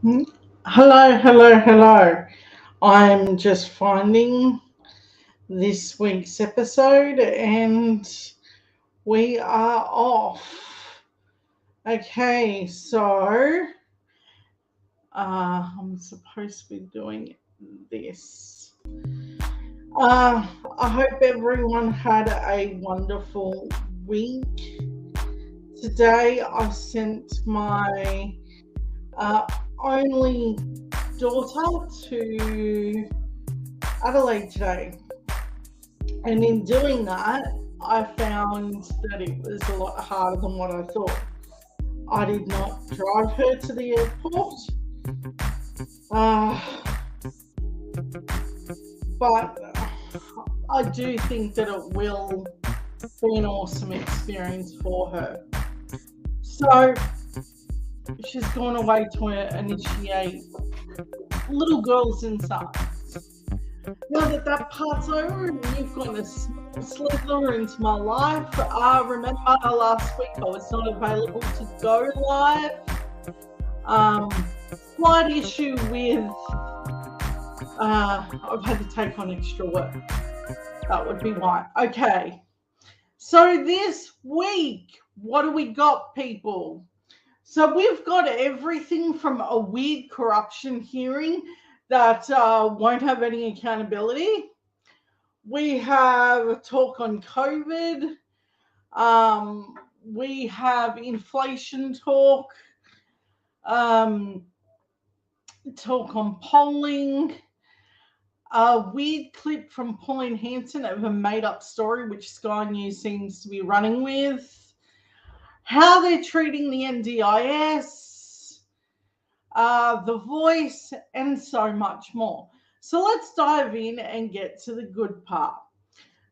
Mm. Hello. I'm just finding this week's episode and we are off. Okay, so I'm supposed to be doing this. Uh, I hope everyone had a wonderful week. Today I sent my uh, only daughter to Adelaide today. And in doing that, I found that it was a lot harder than what I thought. I did not drive her to the airport, uh, but I do think that it will be an awesome experience for her. So she's gone away to initiate little girls inside. Now that that part's over and you've got a slither into my life, remember last week I was not available to go live. Um, Slight issue with I've had to take on extra work. That would be why. Okay, so this week, what do we got, people? So we've got everything from a weird corruption hearing that won't have any accountability. We have talk on COVID. Um, we have inflation talk. Um, Talk on polling. A weird clip from Pauline Hanson of a made up story, which Sky News seems to be running with. How they're treating the NDIS, The Voice, and so much more. So let's dive in and get to the good part.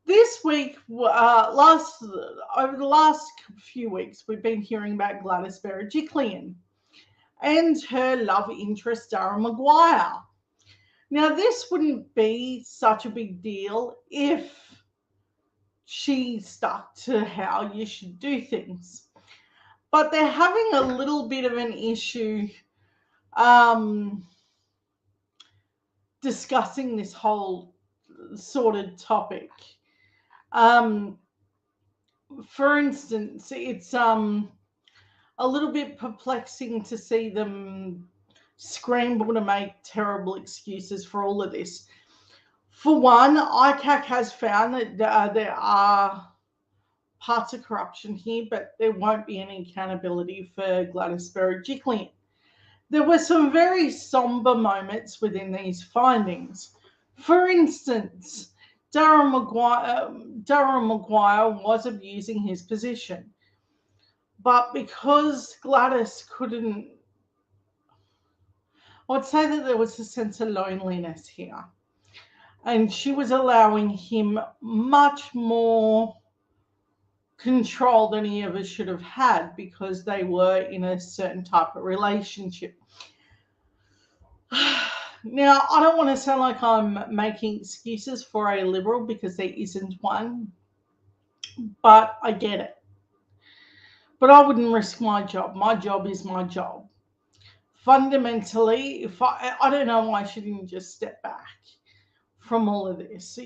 This week, over the last few weeks, we've been hearing about Gladys Berejiklian and her love interest, Dara Maguire. Now, this wouldn't be such a big deal if she stuck to how you should do things. But they're having a little bit of an issue um, discussing this whole sort of topic. Um, for instance, it's a little bit perplexing to see them scramble to make terrible excuses for all of this. For one, ICAC has found that there are parts of corruption here, but there won't be any accountability for Gladys Berejiklian. There were some very somber moments within these findings. For instance, Darren Maguire was abusing his position, but because Gladys couldn't, I would say that there was a sense of loneliness here, and she was allowing him much more control than he ever should have had because they were in a certain type of relationship. Now, I don't want to sound like I'm making excuses for a liberal because there isn't one, but I get it. But I wouldn't risk my job. My job is my job. Fundamentally, if I don't know why she didn't just step back from all of this,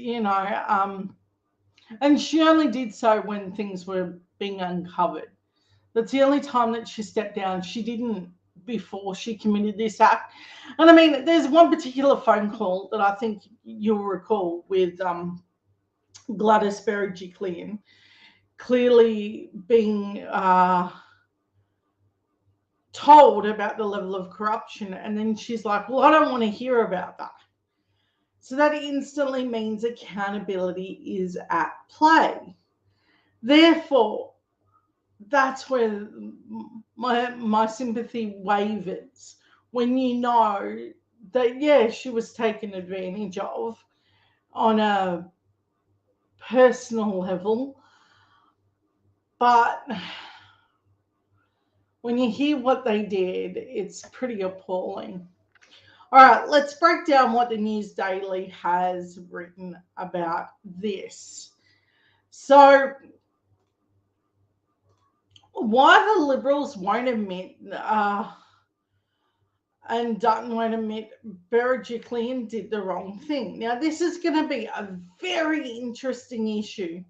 and she only did so when things were being uncovered. That's the only time that she stepped down. She didn't before she committed this act. And I mean, there's one particular phone call that I think you'll recall with Gladys Berejiklian clearly being told about the level of corruption. And then she's like, well, I don't want to hear about that. So that instantly means accountability is at play. Therefore, that's where my sympathy wavers when you know that she was taken advantage of on a personal level, but when you hear what they did, it's pretty appalling. All right, let's break down what the News Daily has written about this. So, why the Liberals won't admit and Dutton won't admit Berejiklian did the wrong thing. Now, this is going to be a very interesting issue.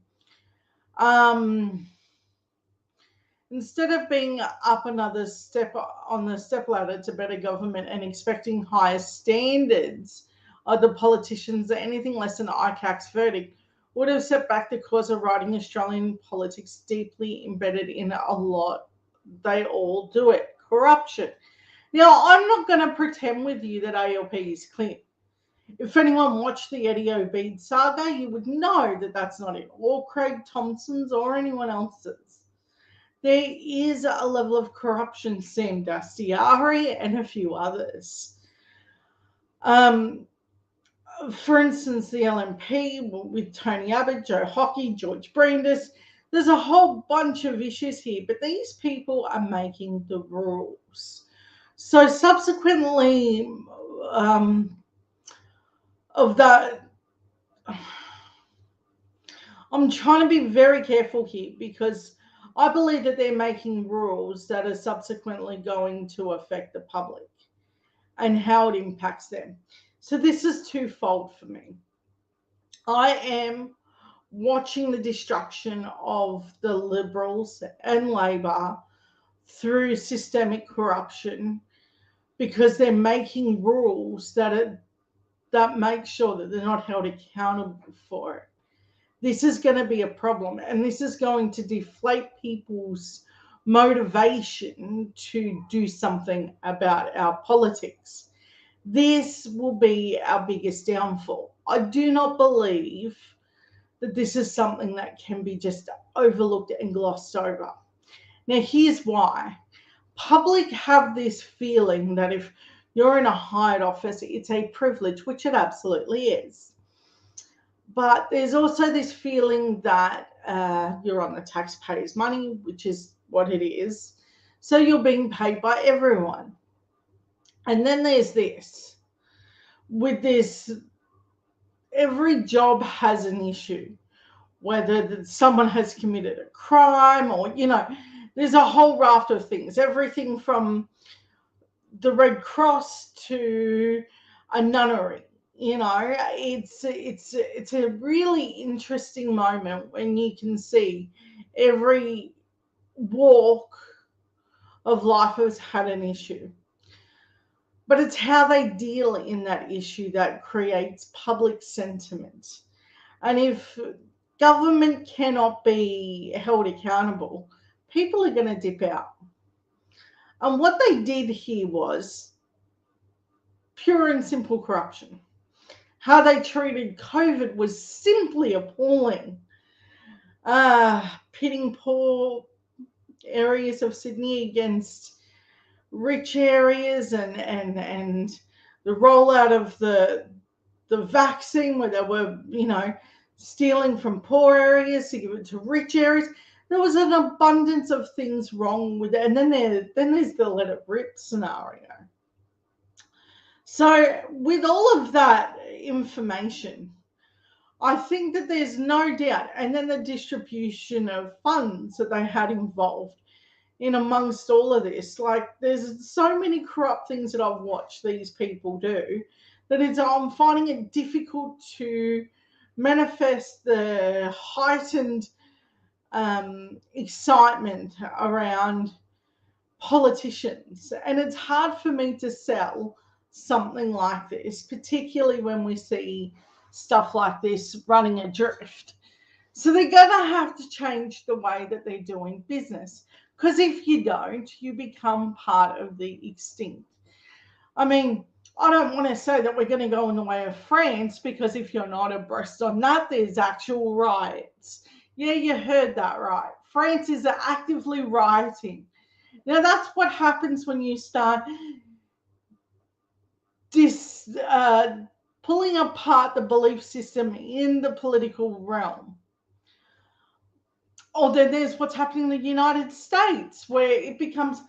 Instead of being up another step on the stepladder to better government and expecting higher standards of the politicians, anything less than ICAC's verdict would have set back the cause of writing Australian politics deeply embedded in a lot. They all do it. Corruption. Now, I'm not going to pretend with you that ALP is clean. If anyone watched the Eddie Obeid saga, you would know that that's not it, or Craig Thompson's or anyone else's. There is a level of corruption, Sam Dastiari and a few others. For instance, the LNP with Tony Abbott, Joe Hockey, George Brandis. There's a whole bunch of issues here, but these people are making the rules. So subsequently, of that, I'm trying to be very careful here because I believe that they're making rules that are subsequently going to affect the public and how it impacts them. So this is twofold for me. I am watching the destruction of the Liberals and Labor through systemic corruption because they're making rules that make sure that they're not held accountable for it. This is going to be a problem, and this is going to deflate people's motivation to do something about our politics. This will be our biggest downfall. I do not believe that this is something that can be just overlooked and glossed over. Now, here's why. Public have this feeling that if you're in a hired office, it's a privilege, which it absolutely is. But there's also this feeling that you're on the taxpayers' money, which is what it is. So you're being paid by everyone. And then there's this. With this, every job has an issue, whether someone has committed a crime or, there's a whole raft of things. Everything from the Red Cross to a nunnery. It's a really interesting moment when you can see every walk of life has had an issue. But it's how they deal in that issue that creates public sentiment. And if government cannot be held accountable, people are going to dip out. And what they did here was pure and simple corruption. How they treated COVID was simply appalling. Pitting poor areas of Sydney against rich areas and the rollout of the vaccine where they were, stealing from poor areas to give it to rich areas. There was an abundance of things wrong with it. And then there's the let it rip scenario. So with all of that information, I think that there's no doubt, and then the distribution of funds that they had involved in amongst all of this, like there's so many corrupt things that I've watched these people do that I'm finding it difficult to manifest the heightened excitement around politicians. And it's hard for me to sell something like this, particularly when we see stuff like this running adrift. So they're going to have to change the way that they're doing business, because if you don't, you become part of the extinct. I mean, I don't want to say that we're going to go in the way of France, because if you're not abreast on that, there's actual riots. Yeah, you heard that right. France is actively rioting. Now, that's what happens when you start pulling apart the belief system in the political realm. Or then there's what's happening in the United States, where it becomes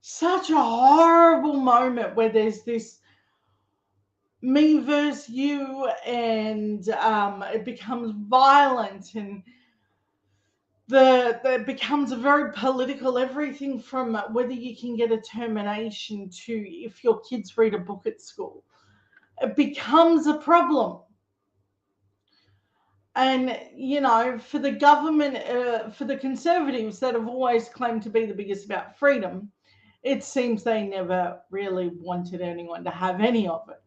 such a horrible moment where there's this me versus you, and it becomes violent, and It becomes a very political, everything from whether you can get a termination to if your kids read a book at school. It becomes a problem. And, for the government, for the Conservatives that have always claimed to be the biggest about freedom, it seems they never really wanted anyone to have any of it,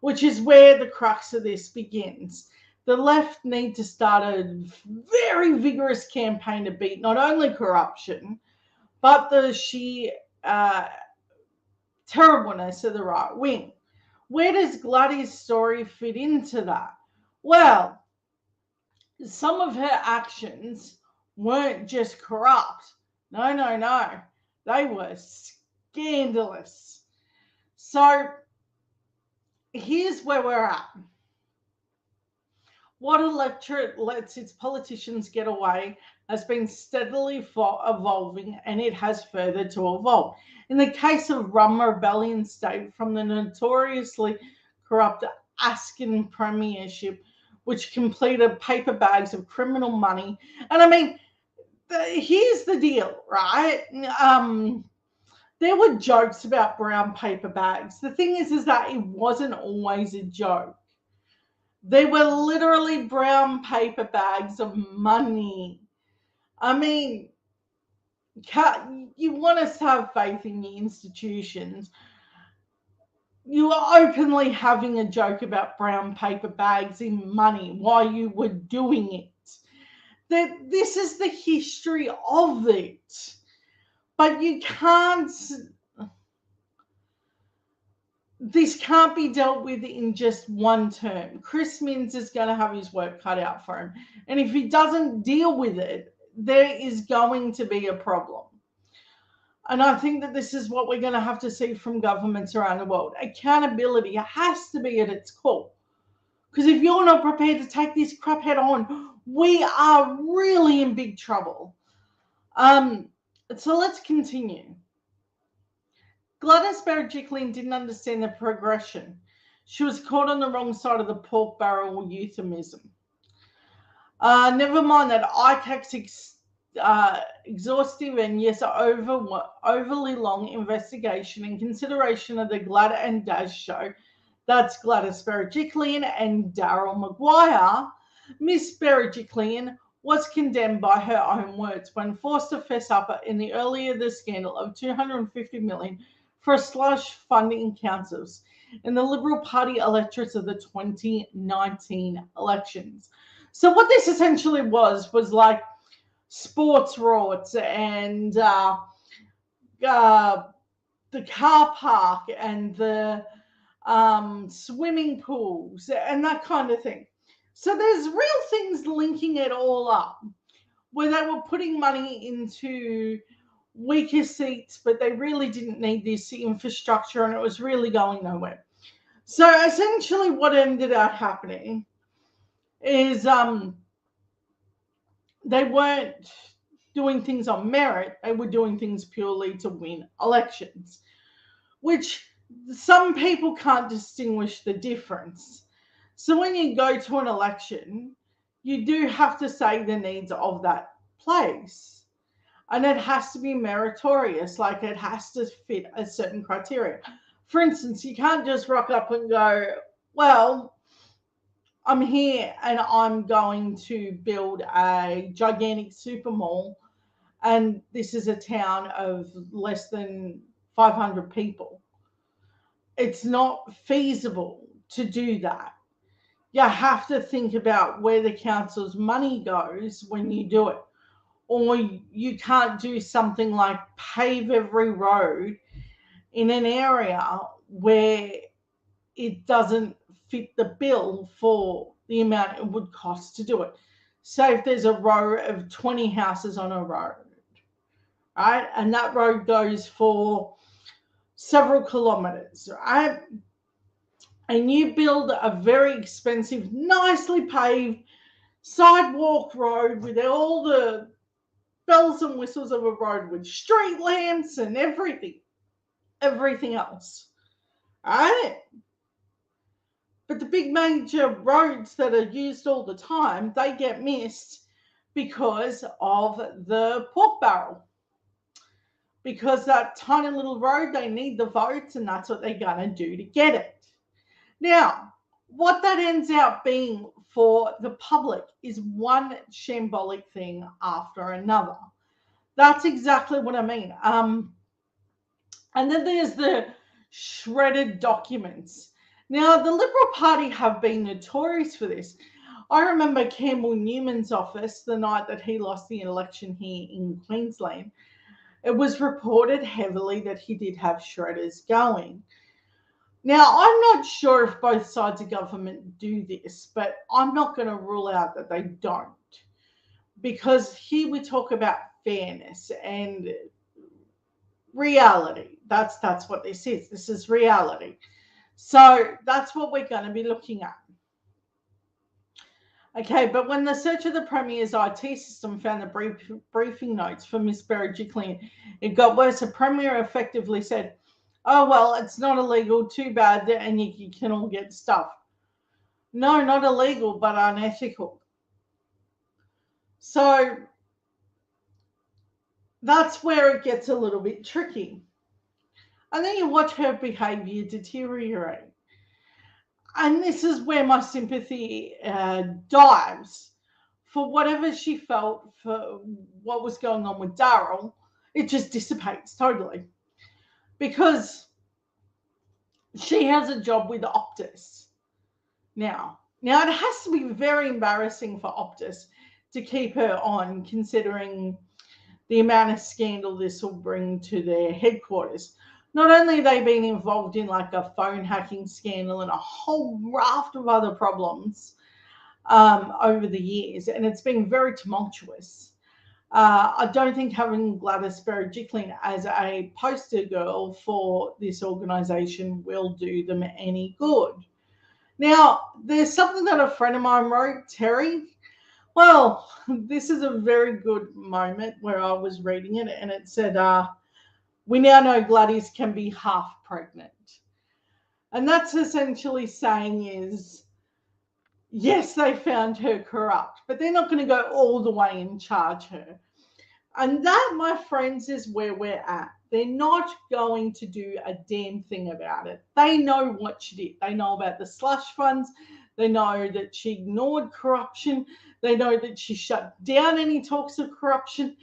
which is where the crux of this begins. The left need to start a very vigorous campaign to beat not only corruption, but the sheer terribleness of the right wing. Where does Gladys' story fit into that? Well, some of her actions weren't just corrupt. No, no, no. They were scandalous. So here's where we're at. What electorate lets its politicians get away has been steadily evolving, and it has further to evolve. In the case of Rum Rebellion State, from the notoriously corrupt Askin premiership, which completed paper bags of criminal money. And I mean, here's the deal, right? There were jokes about brown paper bags. The thing is that it wasn't always a joke. They were literally brown paper bags of money. I mean, you want us to have faith in your institutions. You were openly having a joke about brown paper bags in money while you were doing it. This is the history of it. But this can't be dealt with in just one term. Chris Minns is going to have his work cut out for him. And if he doesn't deal with it, there is going to be a problem. And I think that this is what we're going to have to see from governments around the world. Accountability has to be at its core. Because if you're not prepared to take this crap head on, we are really in big trouble. So let's continue. Gladys Berejiklian didn't understand the progression. She was caught on the wrong side of the pork barrel euphemism. Never mind that ICAC's exhaustive and yes, overly long investigation and consideration of the Glad and Daz show. That's Gladys Berejiklian and Daryl Maguire. Miss Berejiklian was condemned by her own words when forced to fess up in the earlier the scandal of $250 million for slush funding councils in the Liberal Party electorates of the 2019 elections. So what this essentially was like sports rorts and the car park and the swimming pools and that kind of thing. So there's real things linking it all up where they were putting money into weaker seats, but they really didn't need this infrastructure and it was really going nowhere. So essentially what ended up happening is they weren't doing things on merit, they were doing things purely to win elections, which some people can't distinguish the difference. So when you go to an election, you do have to say the needs of that place. And it has to be meritorious, like it has to fit a certain criteria. For instance, you can't just rock up and go, well, I'm here and I'm going to build a gigantic super mall, and this is a town of less than 500 people. It's not feasible to do that. You have to think about where the council's money goes when you do it. Or you can't do something like pave every road in an area where it doesn't fit the bill for the amount it would cost to do it. So if there's a row of 20 houses on a road, right, and that road goes for several kilometers, right, and you build a very expensive, nicely paved sidewalk road with all the bells and whistles of a road with street lamps and everything else, right? But the big major roads that are used all the time, they get missed because of the pork barrel. Because that tiny little road, they need the votes, and that's what they're going to do to get it. Now, what that ends up being for the public is one shambolic thing after another. That's exactly what I mean. And then there's the shredded documents. Now, the Liberal Party have been notorious for this. I remember Campbell Newman's office the night that he lost the election here in Queensland. It was reported heavily that he did have shredders going. Now, I'm not sure if both sides of government do this, but I'm not going to rule out that they don't. Because here we talk about fairness and reality. That's what this is. This is reality. So that's what we're going to be looking at. Okay, but when the search of the Premier's IT system found the briefing notes for Miss Berejiklian, it got worse. The Premier effectively said, oh, well, it's not illegal, too bad, and you can all get stuff. No, not illegal, but unethical. So that's where it gets a little bit tricky. And then you watch her behaviour deteriorate. And this is where my sympathy dives. For whatever she felt for what was going on with Daryl, it just dissipates totally. Because she has a job with Optus now. Now, it has to be very embarrassing for Optus to keep her on, considering the amount of scandal this will bring to their headquarters. Not only have they been involved in like a phone hacking scandal and a whole raft of other problems over the years, and it's been very tumultuous. I don't think having Gladys Berejiklian as a poster girl for this organisation will do them any good. Now, there's something that a friend of mine wrote, Terry. Well, this is a very good moment where I was reading it, and it said, we now know Gladys can be half pregnant. And that's essentially saying is, yes, they found her corrupt, but they're not going to go all the way and charge her. And that, my friends, is where we're at. They're not going to do a damn thing about it. They know what she did. They know about the slush funds. They know that she ignored corruption. They know that she shut down any talks of corruption.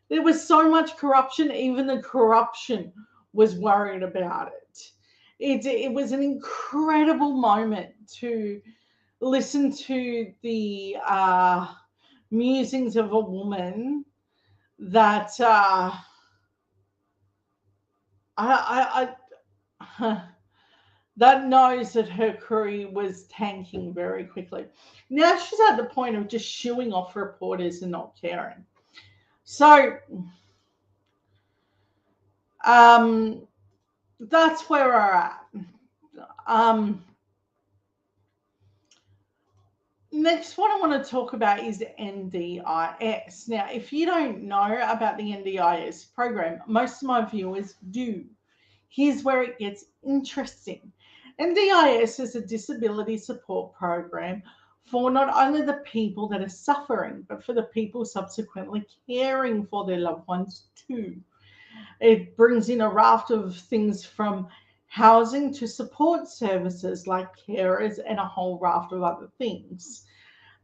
There was so much corruption, even the corruption was worried about it. It was an incredible moment to listen to the musings of a woman that that knows that her career was tanking very quickly. Now she's at the point of just shooing off reporters and not caring. So that's where we're at. Next, what I want to talk about is NDIS. Now, if you don't know about the NDIS program, most of my viewers do. Here's where it gets interesting. NDIS is a disability support program for not only the people that are suffering, but for the people subsequently caring for their loved ones too. It brings in a raft of things from housing to support services like carers and a whole raft of other things.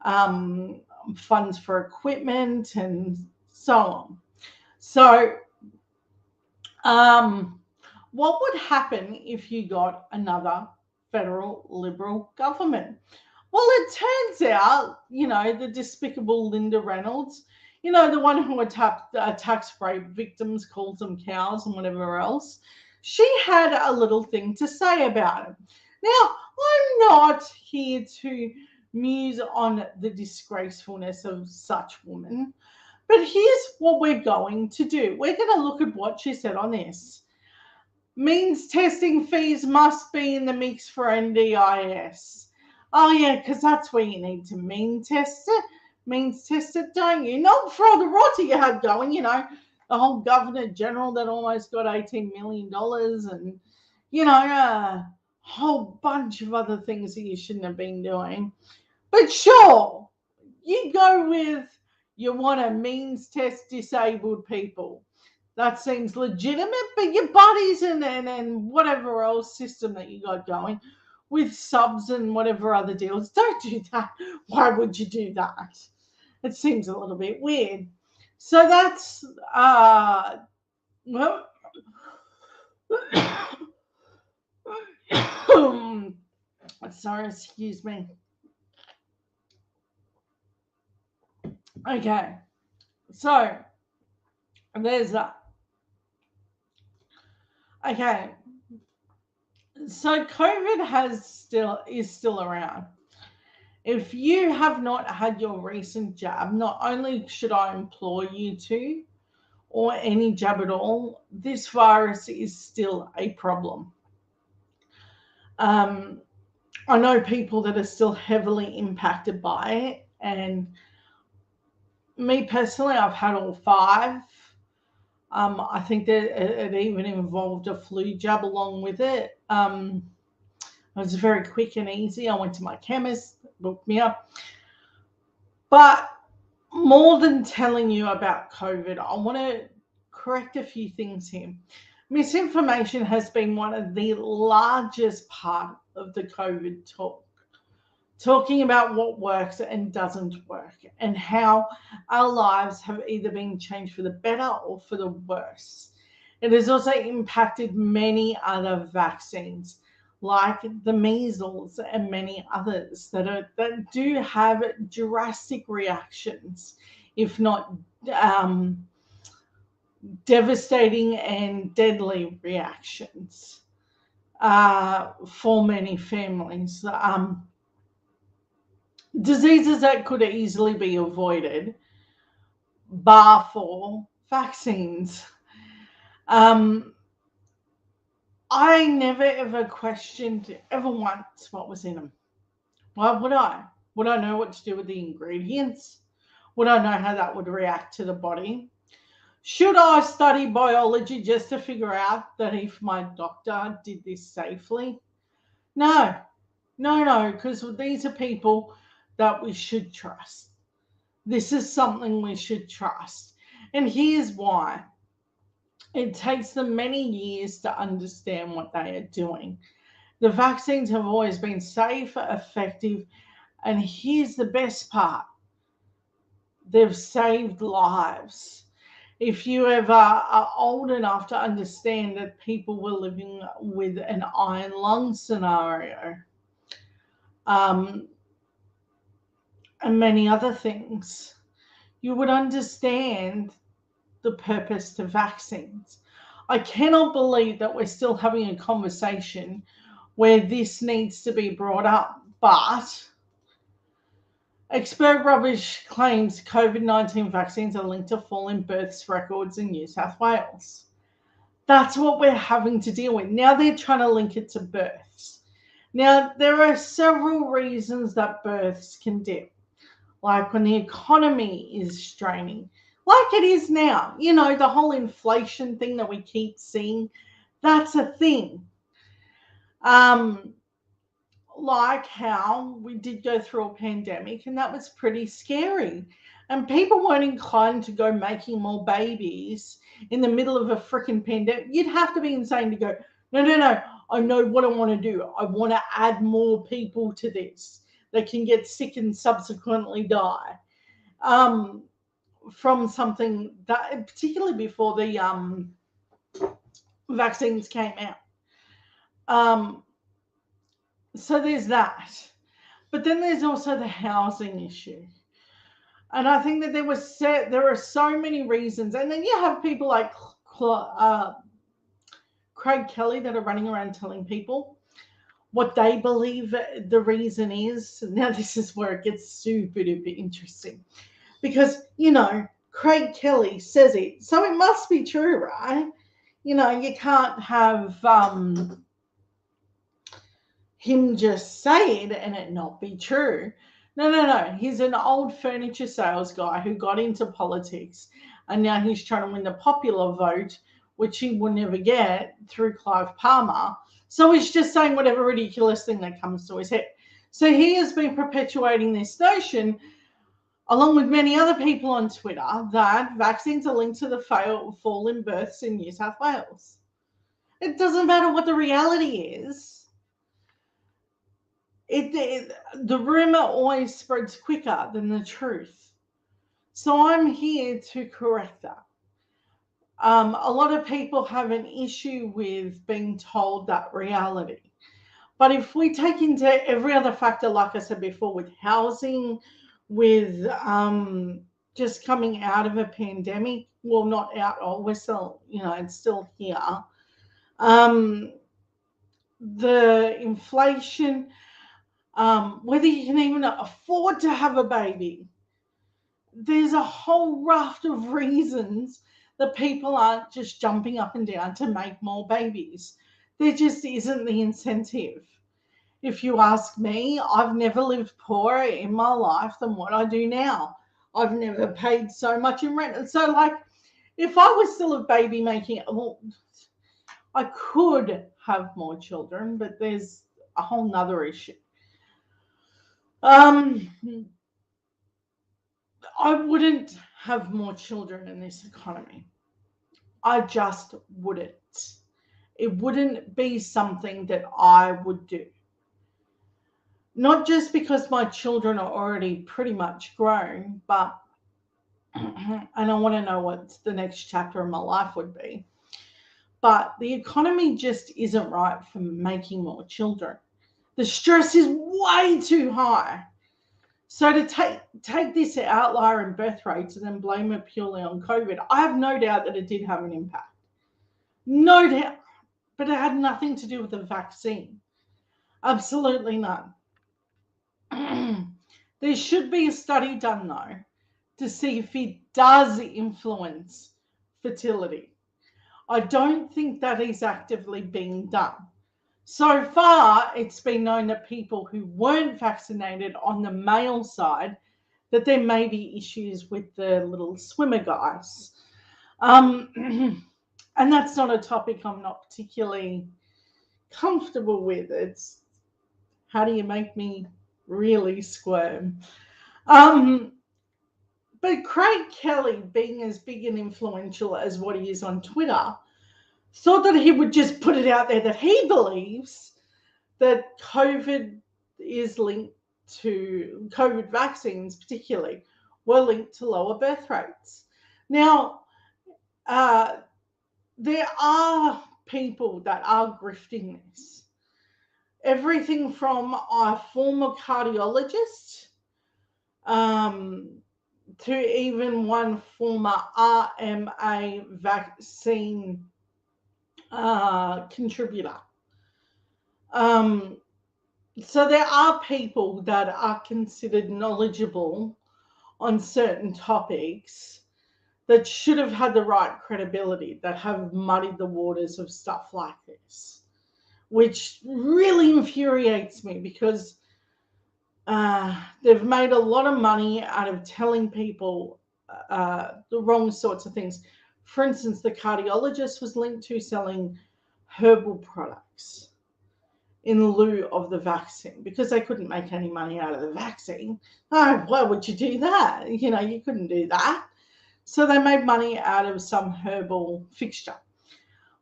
Funds for equipment and so on. So, what would happen if you got another federal Liberal government? Well, it turns out, the despicable Linda Reynolds, the one who attacks rape victims, calls them cows and whatever else, she had a little thing to say about it. Now, I'm not here to muse on the disgracefulness of such women, but here's what we're going to do. We're going to look at what she said on this. Means testing fees must be in the mix for NDIS. Oh, yeah, because that's where you need to means test it, don't you? Not for all the rota you had going, the whole Governor General that almost got $18 million and, a whole bunch of other things that you shouldn't have been doing. But sure, you go with You want to means test disabled people. That seems legitimate, but your buddies and whatever else system that you got going with subs and whatever other deals, don't do that. Why would you do that? It seems a little bit weird. So that's well, sorry, excuse me. Okay, so there's that. Okay, so COVID is still around. If you have not had your recent jab, not only should I implore you to, or any jab at all, this virus is still a problem. I know people that are still heavily impacted by it, and me personally, I've had all 5. I think that it even involved a flu jab along with it. It was very quick and easy. I went to my chemist, looked me up. But more than telling you about COVID, I want to correct a few things here. Misinformation has been one of the largest part of the COVID talk. Talking about what works and doesn't work, and how our lives have either been changed for the better or for the worse. It has also impacted many other vaccines, like the measles and many others that do have drastic reactions, if not devastating and deadly reactions for many families. Diseases that could easily be avoided, bar for vaccines. I never ever questioned ever once what was in them. Why would I? Would I know what to do with the ingredients? Would I know how that would react to the body? Should I study biology just to figure out that if my doctor did this safely? No, because these are people that we should trust. This is something we should trust. And here's why. It takes them many years to understand what they are doing. The vaccines have always been safe, effective, and here's the best part. They've saved lives. If you ever are old enough to understand that people were living with an iron lung scenario, and many other things, you would understand the purpose to vaccines. I cannot believe that we're still having a conversation where this needs to be brought up, but expert rubbish claims COVID-19 vaccines are linked to fall in births records in New South Wales. That's what we're having to deal with. Now they're trying to link it to births. Now, there are several reasons that births can dip, like when the economy is straining, like it is now. You know, the whole inflation thing that we keep seeing, that's a thing. Like how we did go through a pandemic, and that was pretty scary. And people weren't inclined to go making more babies in the middle of a freaking pandemic. You'd have to be insane to go, no, I know what I want to do. I want to add more people to this that can get sick and subsequently die from something that, particularly before the vaccines came out. So there's that. But then there's also the housing issue. And I think that there are so many reasons. And then you have people like Craig Kelly that are running around telling people what they believe the reason is. Now, this is where it gets super duper interesting. Because, you know, Craig Kelly says it, so it must be true, right? You know, you can't have him just say it and it not be true. No. He's an old furniture sales guy who got into politics, and now he's trying to win the popular vote, which he will never get, through Clive Palmer. So he's just saying whatever ridiculous thing that comes to his head. So he has been perpetuating this notion along with many other people on Twitter, that vaccines are linked to the fall in births in New South Wales. It doesn't matter what the reality is. The rumor always spreads quicker than the truth. So I'm here to correct that. A lot of people have an issue with being told that reality. But if we take into every other factor, like I said before, with housing, with just coming out of a pandemic, well, not out, oh, we're still, it's still here. The inflation, whether you can even afford to have a baby, there's a whole raft of reasons that people aren't just jumping up and down to make more babies. There just isn't the incentive. If you ask me, I've never lived poorer in my life than what I do now. I've never paid so much in rent. And so, like, if I was still a baby making, well, I could have more children, but there's a whole nother issue. I wouldn't have more children in this economy. I just wouldn't. It wouldn't be something that I would do. Not just because my children are already pretty much grown, but and I want to know what the next chapter of my life would be. But the economy just isn't right for making more children. The stress is way too high. So to take this outlier in birth rates and then blame it purely on COVID, I have no doubt that it did have an impact. No doubt. But it had nothing to do with the vaccine. Absolutely none. There should be a study done, though, to see if it does influence fertility. I don't think that is actively being done. So far, it's been known that people who weren't vaccinated on the male side, that there may be issues with the little swimmer guys. And that's not a topic I'm not particularly comfortable with. It's how do you make me really squirm? But Craig Kelly, being as big and influential as what he is on Twitter, thought that he would just put it out there that he believes that COVID vaccines particularly, were linked to lower birth rates. Now, there are people that are grifting this. Everything from a former cardiologist to even one former RMA vaccine contributor. So there are people that are considered knowledgeable on certain topics that should have had the right credibility, that have muddied the waters of stuff like this, which really infuriates me because they've made a lot of money out of telling people the wrong sorts of things. For instance, the cardiologist was linked to selling herbal products in lieu of the vaccine because they couldn't make any money out of the vaccine. Oh, why would you do that? You couldn't do that. So they made money out of some herbal fixture.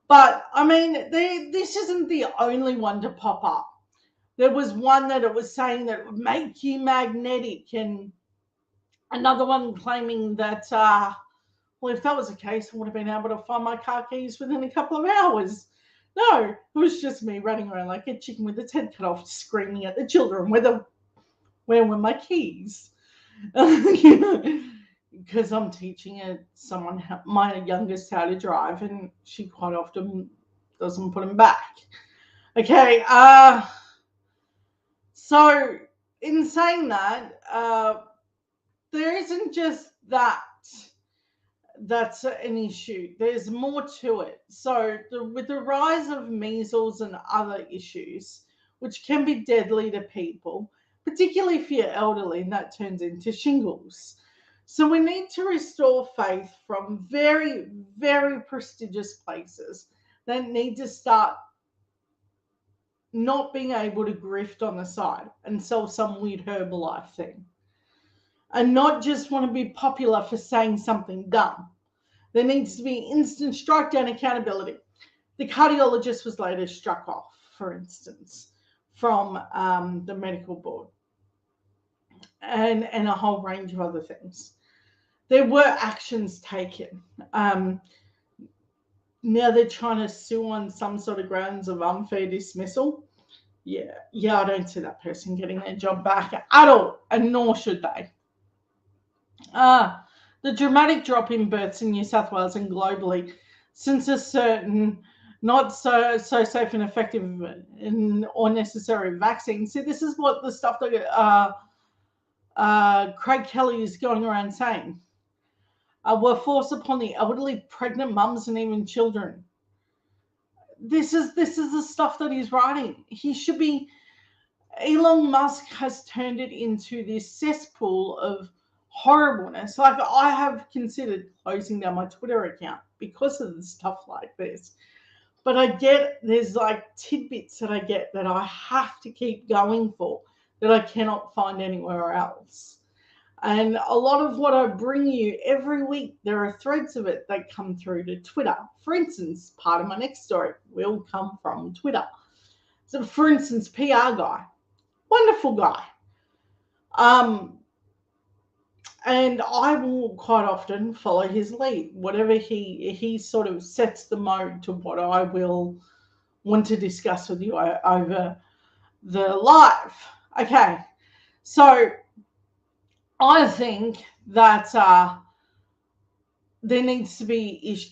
But, I mean, this isn't the only one to pop up. There was one that it was saying that it would make you magnetic, and another one claiming that, well, if that was the case, I would have been able to find my car keys within a couple of hours. No, it was just me running around like a chicken with its head cut off, screaming at the children, where were my keys? Because I'm teaching my youngest, how to drive, and she quite often doesn't put them back. Okay, so in saying that, there isn't just that's an issue. There's more to it. So with the rise of measles and other issues, which can be deadly to people, particularly if you're elderly, and that turns into shingles. So we need to restore faith from very, very prestigious places that need to start not being able to grift on the side and sell some weird Herbalife thing. and not just want to be popular for saying something dumb. There needs to be instant strike down accountability. The cardiologist was later struck off, for instance, from the medical board, and a whole range of other things. There were actions taken. Now they're trying to sue on some sort of grounds of unfair dismissal. Yeah, I don't see that person getting their job back at all, and nor should they. The dramatic drop in births in New South Wales and globally since a certain not so safe and effective or necessary vaccine. See, this is what the stuff that Craig Kelly is going around saying. Were forced upon the elderly, pregnant mums, and even children. This is the stuff that he's writing. He should be. Elon Musk has turned it into this cesspool of horribleness. Like, I have considered closing down my Twitter account because of the stuff like this. But I get there's like tidbits that I get that I have to keep going for that I cannot find anywhere else. And a lot of what I bring you every week, there are threads of it that come through to Twitter. For instance, part of my next story will come from Twitter. So, for instance, PR guy, wonderful guy. And I will quite often follow his lead. Whatever he sort of sets the mode to what I will want to discuss with you over the live. Okay, so I think that there needs to be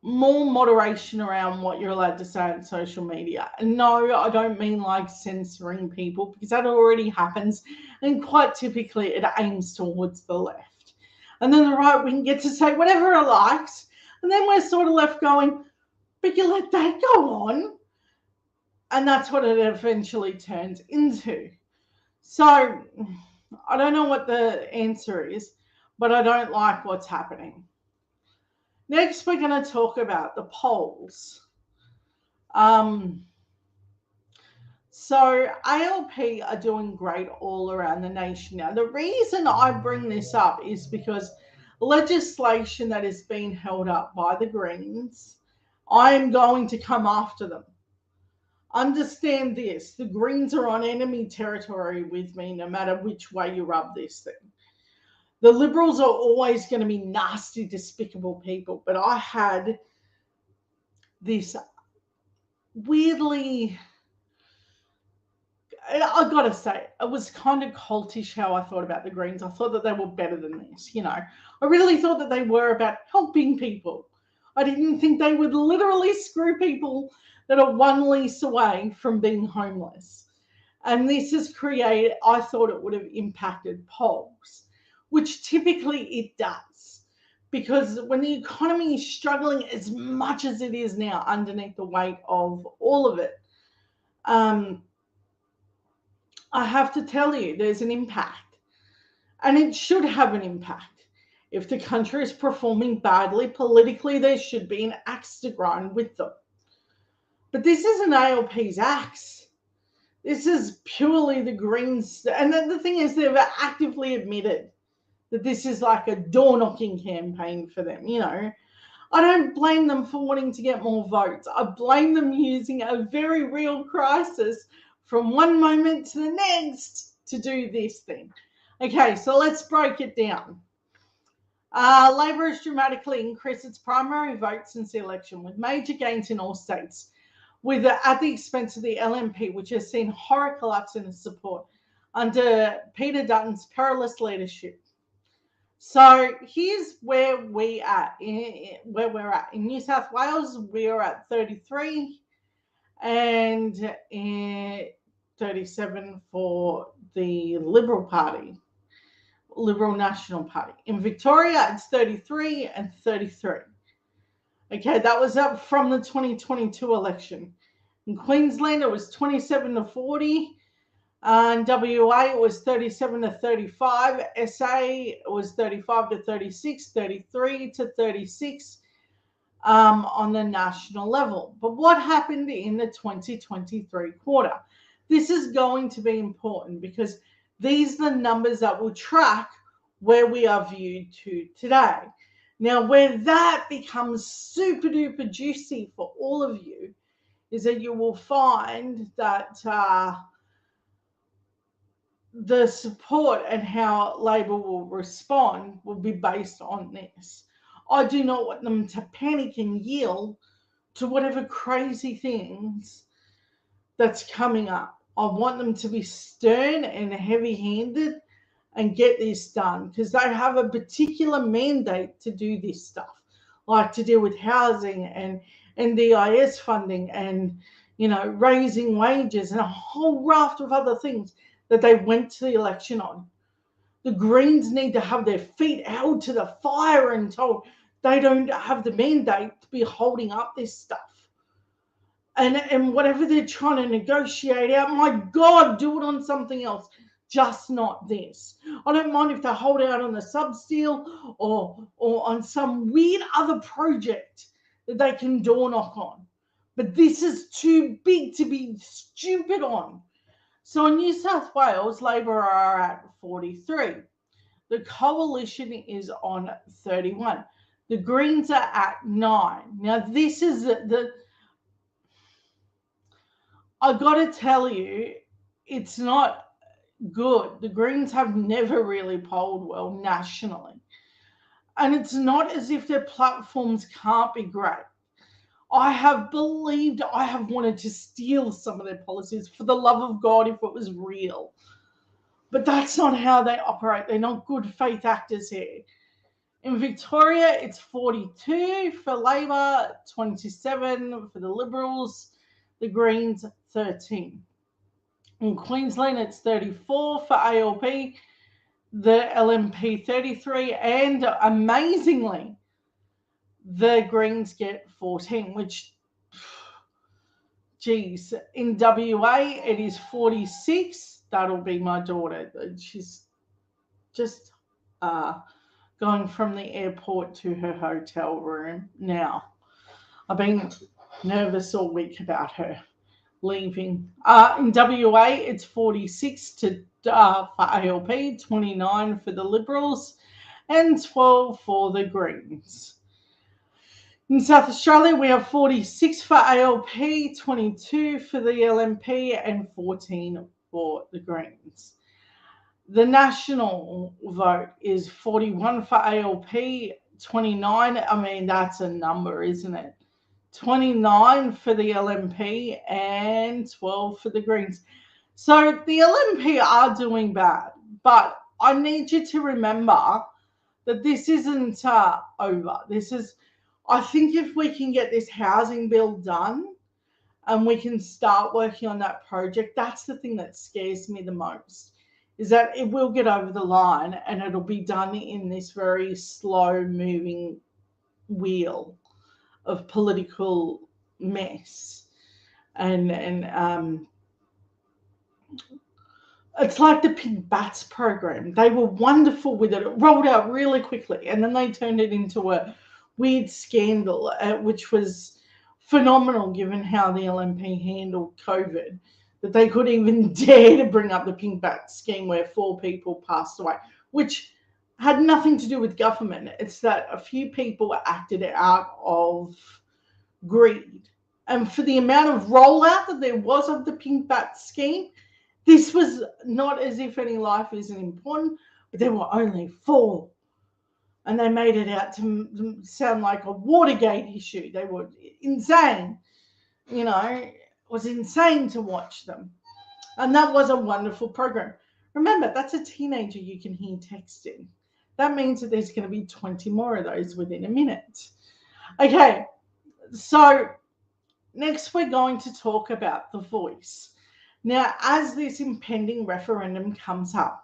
more moderation around what you're allowed to say on social media. And no, I don't mean like censoring people, because that already happens. And quite typically it aims towards the left. And then the right wing gets to say whatever it likes. And then we're sort of left going, but you let that go on. And that's what it eventually turns into. So I don't know what the answer is, but I don't like what's happening. Next, we're going to talk about the polls. So ALP are doing great all around the nation now. The reason I bring this up is because legislation that is being held up by the Greens, I am going to come after them. Understand this, the Greens are on enemy territory with me no matter which way you rub this thing. The Liberals are always going to be nasty, despicable people, but I had this weirdly, I gotta say, it was kind of cultish how I thought about the Greens. I thought that they were better than this, I really thought that they were about helping people. I didn't think they would literally screw people that are one lease away from being homeless. And this has created, I thought it would have impacted polls, which typically it does. Because when the economy is struggling as much as it is now underneath the weight of all of it, I have to tell you, there's an impact. And it should have an impact. If the country is performing badly politically, there should be an axe to grind with them. But this isn't ALP's axe. This is purely the Greens. And then the thing is, they've actively admitted that this is like a door-knocking campaign for them, I don't blame them for wanting to get more votes. I blame them using a very real crisis from one moment to the next to do this thing. Okay, so let's break it down. Labor has dramatically increased its primary votes since the election, with major gains in all states, at the expense of the LNP, which has seen horror collapse in its support under Peter Dutton's perilous leadership. So here's where we're at. In New South Wales, we are at 33 and 37 for the Liberal Party, Liberal National Party. In Victoria, it's 33 and 33. Okay, that was up from the 2022 election. In Queensland, it was 27 to 40. In WA, it was 37 to 35. SA, it was 35 to 36, 33 to 36 on the national level. But what happened in the 2023 quarter? This is going to be important because These are the numbers that will track where we are viewed to today. Now, where that becomes super duper juicy for all of you is that you will find that the support and how Labor will respond will be based on this. I do not want them to panic and yield to whatever crazy things that's coming up. I want them to be stern and heavy handed and get this done because they have a particular mandate to do this stuff, like to deal with housing and NDIS funding and raising wages and a whole raft of other things that they went to the election on. The Greens need to have their feet held to the fire and told they don't have the mandate to be holding up this stuff. And whatever they're trying to negotiate out, my God, do it on something else, just not this. I don't mind if they hold out on the substeel or on some weird other project that they can door knock on. But this is too big to be stupid on. So in New South Wales, Labor are at 43. The Coalition is on 31. The Greens are at 9. Now, this is I got to tell you, it's not good. The Greens have never really polled well nationally. And it's not as if their platforms can't be great. I have wanted to steal some of their policies for the love of God if it was real. But that's not how they operate. They're not good faith actors here. In Victoria, it's 42 for Labor, 27 for the Liberals, the Greens, 13. In Queensland, it's 34 for ALP, the LNP 33, and amazingly, the Greens get 14, which, geez, in WA, it is 46. That'll be my daughter. She's just going from the airport to her hotel room now. I've been nervous all week about her leaving. In WA, it's 46 for ALP, 29 for the Liberals, and 12 for the Greens. In South Australia, we have 46 for ALP, 22 for the LNP, and 14 for the Greens. The national vote is 41 for ALP, 29. I mean, that's a number, isn't it? 29 for the LNP and 12 for the Greens. So the LNP are doing bad, but I need you to remember that this isn't over. I think if we can get this housing bill done and we can start working on that project, that's the thing that scares me the most, is that it will get over the line and it'll be done in this very slow moving wheel of political mess. And it's like the Pink Bats program. They were wonderful with it. It rolled out really quickly, and then they turned it into a weird scandal, which was phenomenal given how the LNP handled COVID, that they couldn't even dare to bring up the Pink Bat scheme where 4 people passed away, which had nothing to do with government. It's that a few people acted out of greed. And for the amount of rollout that there was of the Pink Bat scheme, this was not as if any life isn't important, but there were only 4. And they made it out to sound like a Watergate issue. They were insane. It was insane to watch them. And that was a wonderful program. Remember, that's a teenager you can hear texting. That means that there's going to be 20 more of those within a minute. Okay, so next we're going to talk about The Voice. Now, as this impending referendum comes up,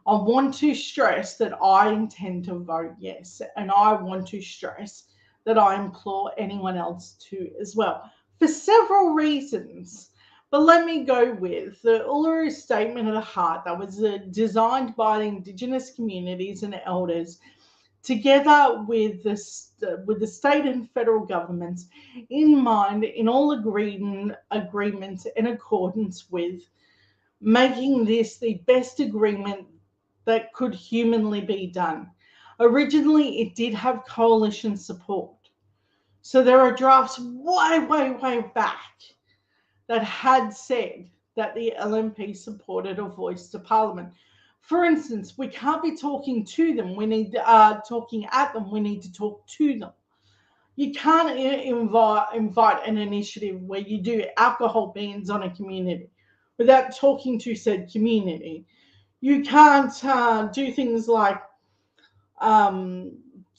I want to stress that I intend to vote yes, and I want to stress that I implore anyone else to as well, for several reasons. But let me go with the Uluru Statement of the Heart that was designed by the Indigenous communities and elders, together with the state and federal governments in mind, in all agreements in accordance with making this the best agreement that could humanly be done. Originally, it did have coalition support. So there are drafts way back that had said that the LNP supported a voice to Parliament. For instance, we can't be talking to them. We need talking at them. We need to talk to them. You can't invite an initiative where you do alcohol bans on a community without talking to said community. You can't do things like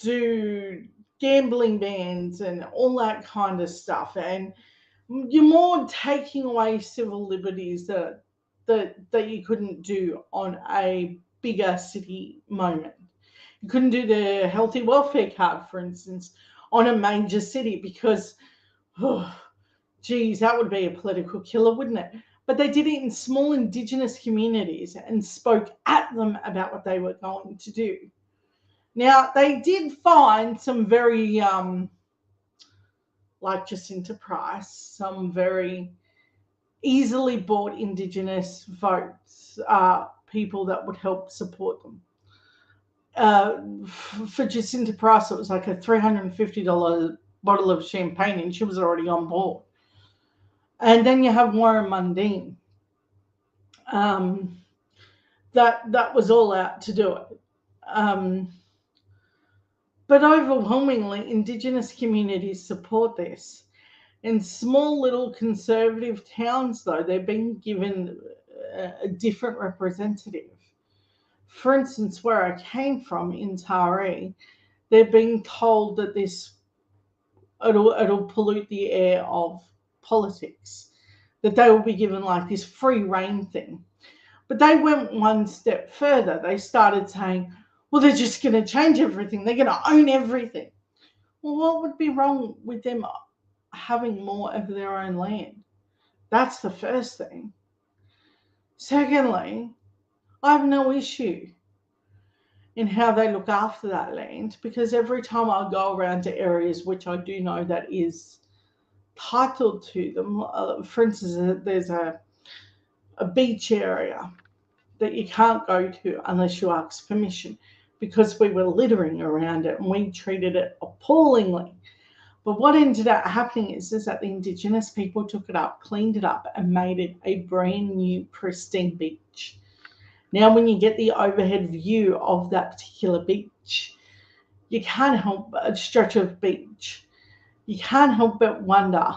do gambling bans and all that kind of stuff. And you're more taking away civil liberties that you couldn't do on a bigger city moment. You couldn't do the healthy welfare card, for instance, on a major city because, oh, geez, that would be a political killer, wouldn't it? But they did it in small Indigenous communities and spoke at them about what they were going to do. Now, they did find some very, like Jacinta Price, some very easily bought Indigenous votes, people that would help support them. For Jacinta Price, it was like a $350 bottle of champagne, and she was already on board. And then you have Warren Mundine. That was all out to do it. But overwhelmingly, Indigenous communities support this. In small little conservative towns, though, they're being given a different representative. For instance, where I came from in Taree, they're being told that it'll pollute the air of politics, that they will be given like this free reign thing. But they went one step further. They started saying, well, they're just going to change everything. They're going to own everything. Well, what would be wrong with them having more of their own land? That's the first thing. Secondly, I have no issue in how they look after that land, because every time I go around to areas which I do know that is titled to them, for instance, there's a beach area that you can't go to unless you ask permission, because we were littering around it and we treated it appallingly. But what ended up happening is that the Indigenous people took it up, cleaned it up, and made it a brand new, pristine beach. Now, when you get the overhead view of that particular beach, you can't help but a stretch of beach. You can't help but wonder,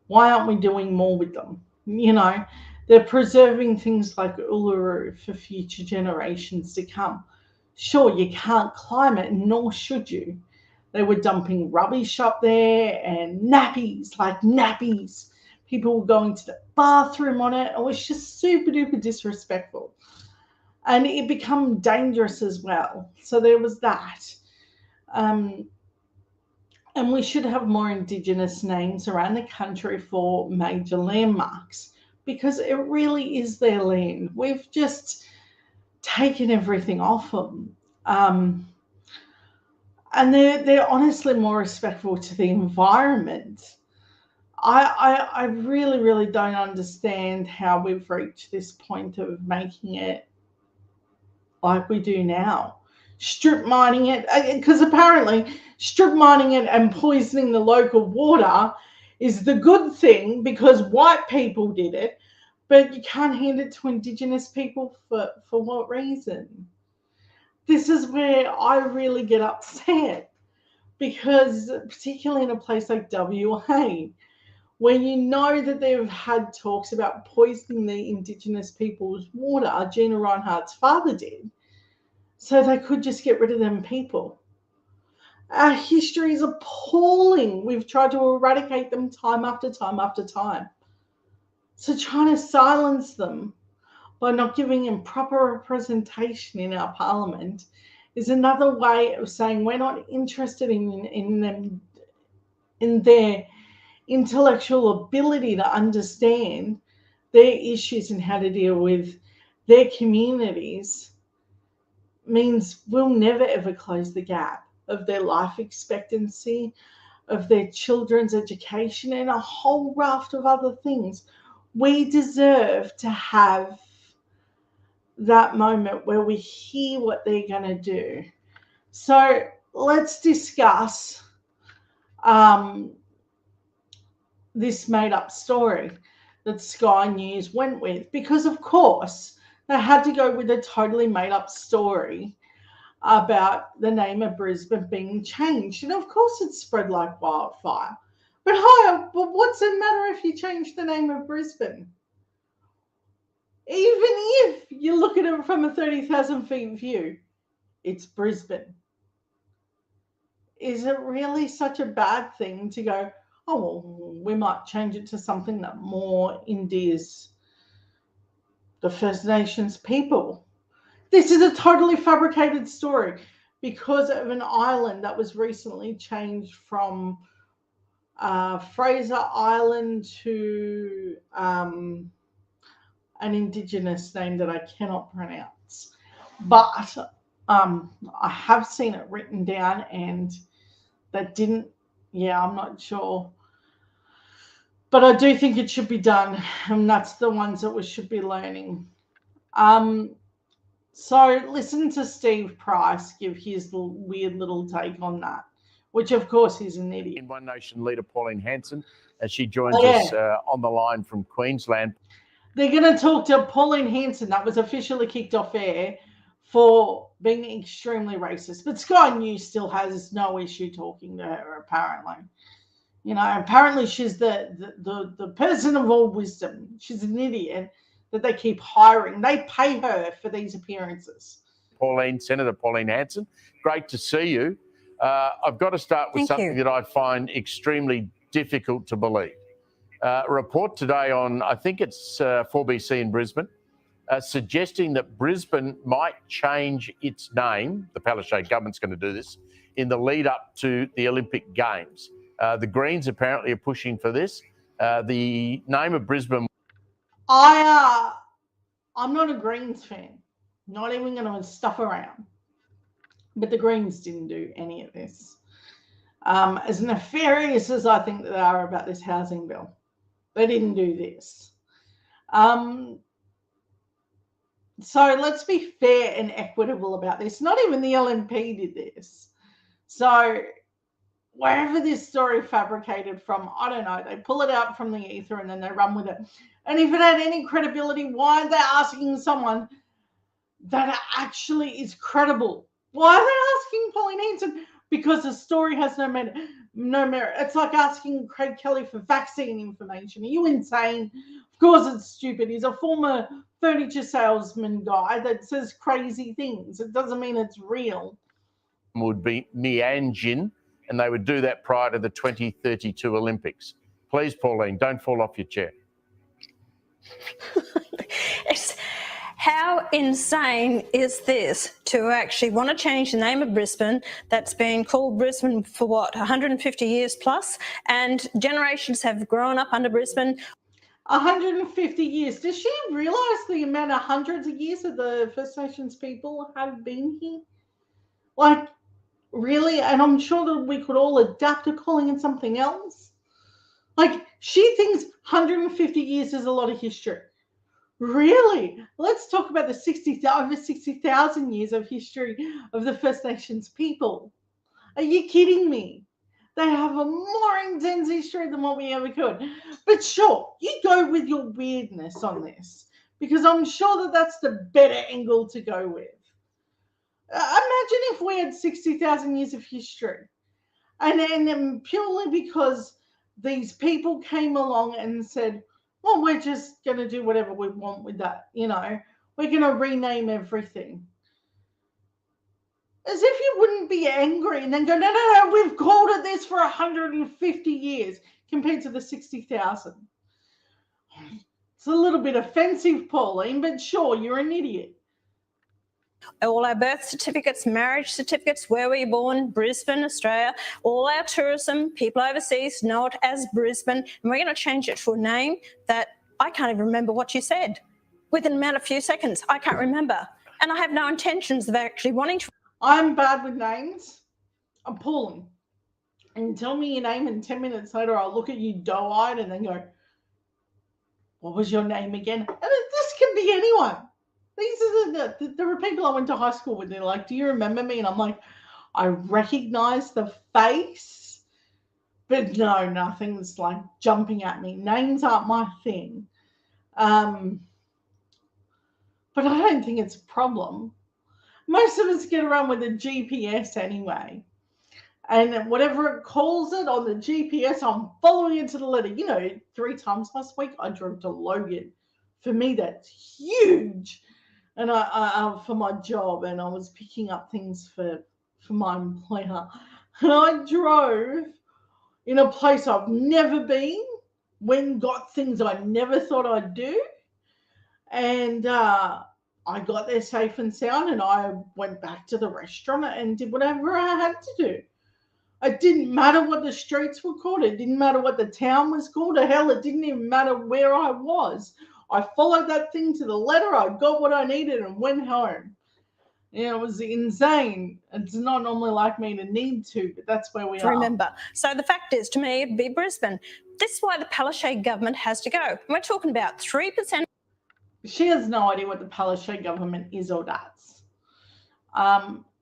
why aren't we doing more with them? You know, they're preserving things like Uluru for future generations to come. Sure, you can't climb it, nor should you. They were dumping rubbish up there and nappies. People were going to the bathroom on it. It was just super duper disrespectful. And it became dangerous as well. So there was that. And we should have more Indigenous names around the country for major landmarks, because it really is their land. We've just taken everything off them. And they're honestly more respectful to the environment. I really don't understand how we've reached this point of making it like we do now. Strip mining it, because apparently strip mining it and poisoning the local water is the good thing because white people did it, but you can't hand it to Indigenous people for what reason? This is where I really get upset, because particularly in a place like WA, where you know that they've had talks about poisoning the Indigenous people's water, Gina Rinehart's father did, so they could just get rid of them people. Our history is appalling. We've tried to eradicate them time after time after time. So trying to silence them by not giving them proper representation in our parliament is another way of saying we're not interested in them, in their intellectual ability to understand their issues and how to deal with their communities. Means we'll never ever close the gap of their life expectancy, of their children's education, and a whole raft of other things. We deserve to have that moment where we hear what they're going to do. So let's discuss um, this made up story that Sky News went with, because, of course, they had to go with a totally made up story about the name of Brisbane being changed. And of course, it spread like wildfire. But hi, what's the matter if you change the name of Brisbane? Even if you look at it from a 30,000 feet view, it's Brisbane. Is it really such a bad thing to go, oh, well, we might change it to something that more endears the First Nations people? This is a totally fabricated story because of an island that was recently changed from Fraser Island to an indigenous name that I cannot pronounce. But I have seen it written down, and that didn't, yeah, I'm not sure. But I do think it should be done, and that's the ones that we should be learning. So listen to Steve Price give his weird little take on that, which of course he's an idiot. One Nation leader Pauline Hanson, as she joins us on the line from Queensland. They're going to talk to Pauline Hanson, that was officially kicked off air for being extremely racist. But Sky News still has no issue talking to her, apparently. You know, apparently she's the person of all wisdom. She's an idiot that they keep hiring. They pay her for these appearances. Senator Pauline Hanson, great to see you. I've got to start with something that I find extremely difficult to believe. A report today on, I think it's 4BC in Brisbane, suggesting that Brisbane might change its name. The Palaszczuk government's going to do this in the lead up to the Olympic Games. The Greens apparently are pushing for this. The name of Brisbane. I'm not a Greens fan. Not even going to stuff around. But the Greens didn't do any of this. As nefarious as I think they are about this housing bill, they didn't do this. So let's be fair and equitable about this. Not even the LNP did this. So wherever this story fabricated from, I don't know, they pull it out from the ether and then they run with it. And if it had any credibility, why are they asking someone that actually is credible? Why are they asking Pauline Hanson? Because the story has no merit. It's like asking Craig Kelly for vaccine information. Are you insane? Of course it's stupid. He's a former furniture salesman guy that says crazy things. It doesn't mean it's real. Would be Mianjin, and they would do that prior to the 2032 Olympics. Please, Pauline, don't fall off your chair. How insane is this to actually want to change the name of Brisbane that's been called Brisbane for what, 150 years plus, and generations have grown up under Brisbane. 150 years. Does she realise the amount of hundreds of years that the First Nations people have been here? Like, really? And I'm sure that we could all adapt to calling it something else. Like, she thinks 150 years is a lot of history. Really? Let's talk about the over 60,000 years of history of the First Nations people. Are you kidding me? They have a more intense history than what we ever could. But sure, you go with your weirdness on this, because I'm sure that that's the better angle to go with. Imagine if we had 60,000 years of history, and then purely because these people came along and said, well, we're just going to do whatever we want with that, you know, we're going to rename everything. As if you wouldn't be angry and then go, no, we've called it this for 150 years compared to the 60,000. It's a little bit offensive, Pauline, but sure, you're an idiot. All our birth certificates, marriage certificates, where were you born, Brisbane, Australia, all our tourism, people overseas know it as Brisbane, and we're going to change it to a name that I can't even remember what you said. Within a matter of few seconds, I can't remember. And I have no intentions of actually wanting to. I'm bad with names. I'm Pauline. And tell me your name, and 10 minutes later I'll look at you doe-eyed and then go, what was your name again? And this can be anyone. These are there are people I went to high school with. They're like, do you remember me? And I'm like, I recognize the face, but no, nothing's like jumping at me. Names aren't my thing. But I don't think it's a problem. Most of us get around with a GPS anyway. And whatever it calls it on the GPS, I'm following it to the letter. 3 times last week I drove to Logan. For me, that's huge. And I for my job, and I was picking up things for my employer. And I drove in a place I've never been, got things I never thought I'd do. And I got there safe and sound, and I went back to the restaurant and did whatever I had to do. It didn't matter what the streets were called. It didn't matter what the town was called. Or hell, it didn't even matter where I was. I followed that thing to the letter. I got what I needed and went home. It was insane. It's not normally like me to need to, but that's where we are. Remember. So the fact is, to me, it'd be Brisbane. This is why the Palaszczuk government has to go. We're talking about 3%. She has no idea what the Palaszczuk government is or does.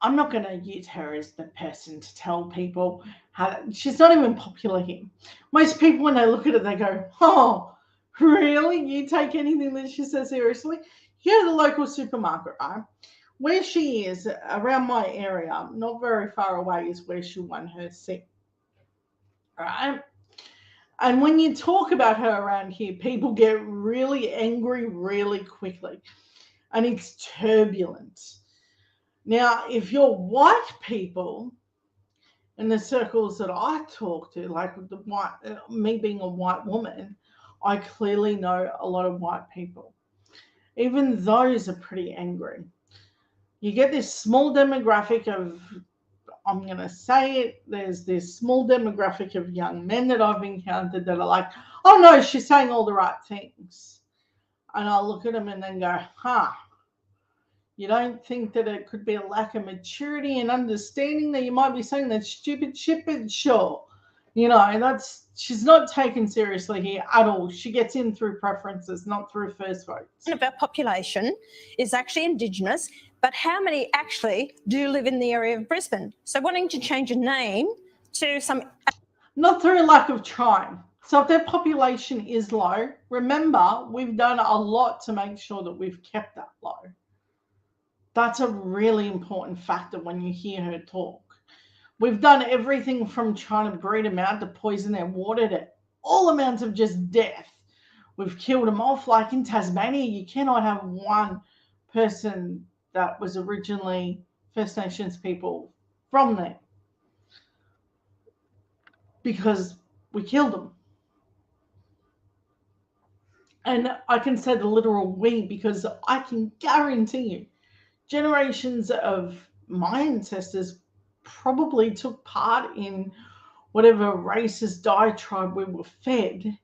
I'm not going to use her as the person to tell people she's not even popular here. Most people, when they look at it, they go, oh, really? You take anything that she says seriously? You go to the local supermarket, right? Where she is, around my area, not very far away, is where she won her seat. Right? And when you talk about her around here, people get really angry really quickly. And it's turbulent. Now, if you're white people, in the circles that I talk to, like me being a white woman, I clearly know a lot of white people. Even those are pretty angry. You get this small demographic of, I'm going to say it, there's this small demographic of young men that I've encountered that are like, oh no, she's saying all the right things. And I'll look at them and then go, you don't think that it could be a lack of maturity and understanding that you might be saying that stupid shit? But sure, she's not taken seriously here at all. She gets in through preferences, not through first votes. Of our population is actually Indigenous, but how many actually do live in the area of Brisbane? So wanting to change a name to some... Not through lack of trying. So if their population is low, remember, we've done a lot to make sure that we've kept that low. That's a really important factor when you hear her talk. We've done everything from trying to breed them out to poison their water to all amounts of just death. We've killed them off. Like in Tasmania, you cannot have one person that was originally First Nations people from there because we killed them. And I can say the literal we because I can guarantee you generations of my ancestors probably took part in whatever racist diatribe we were fed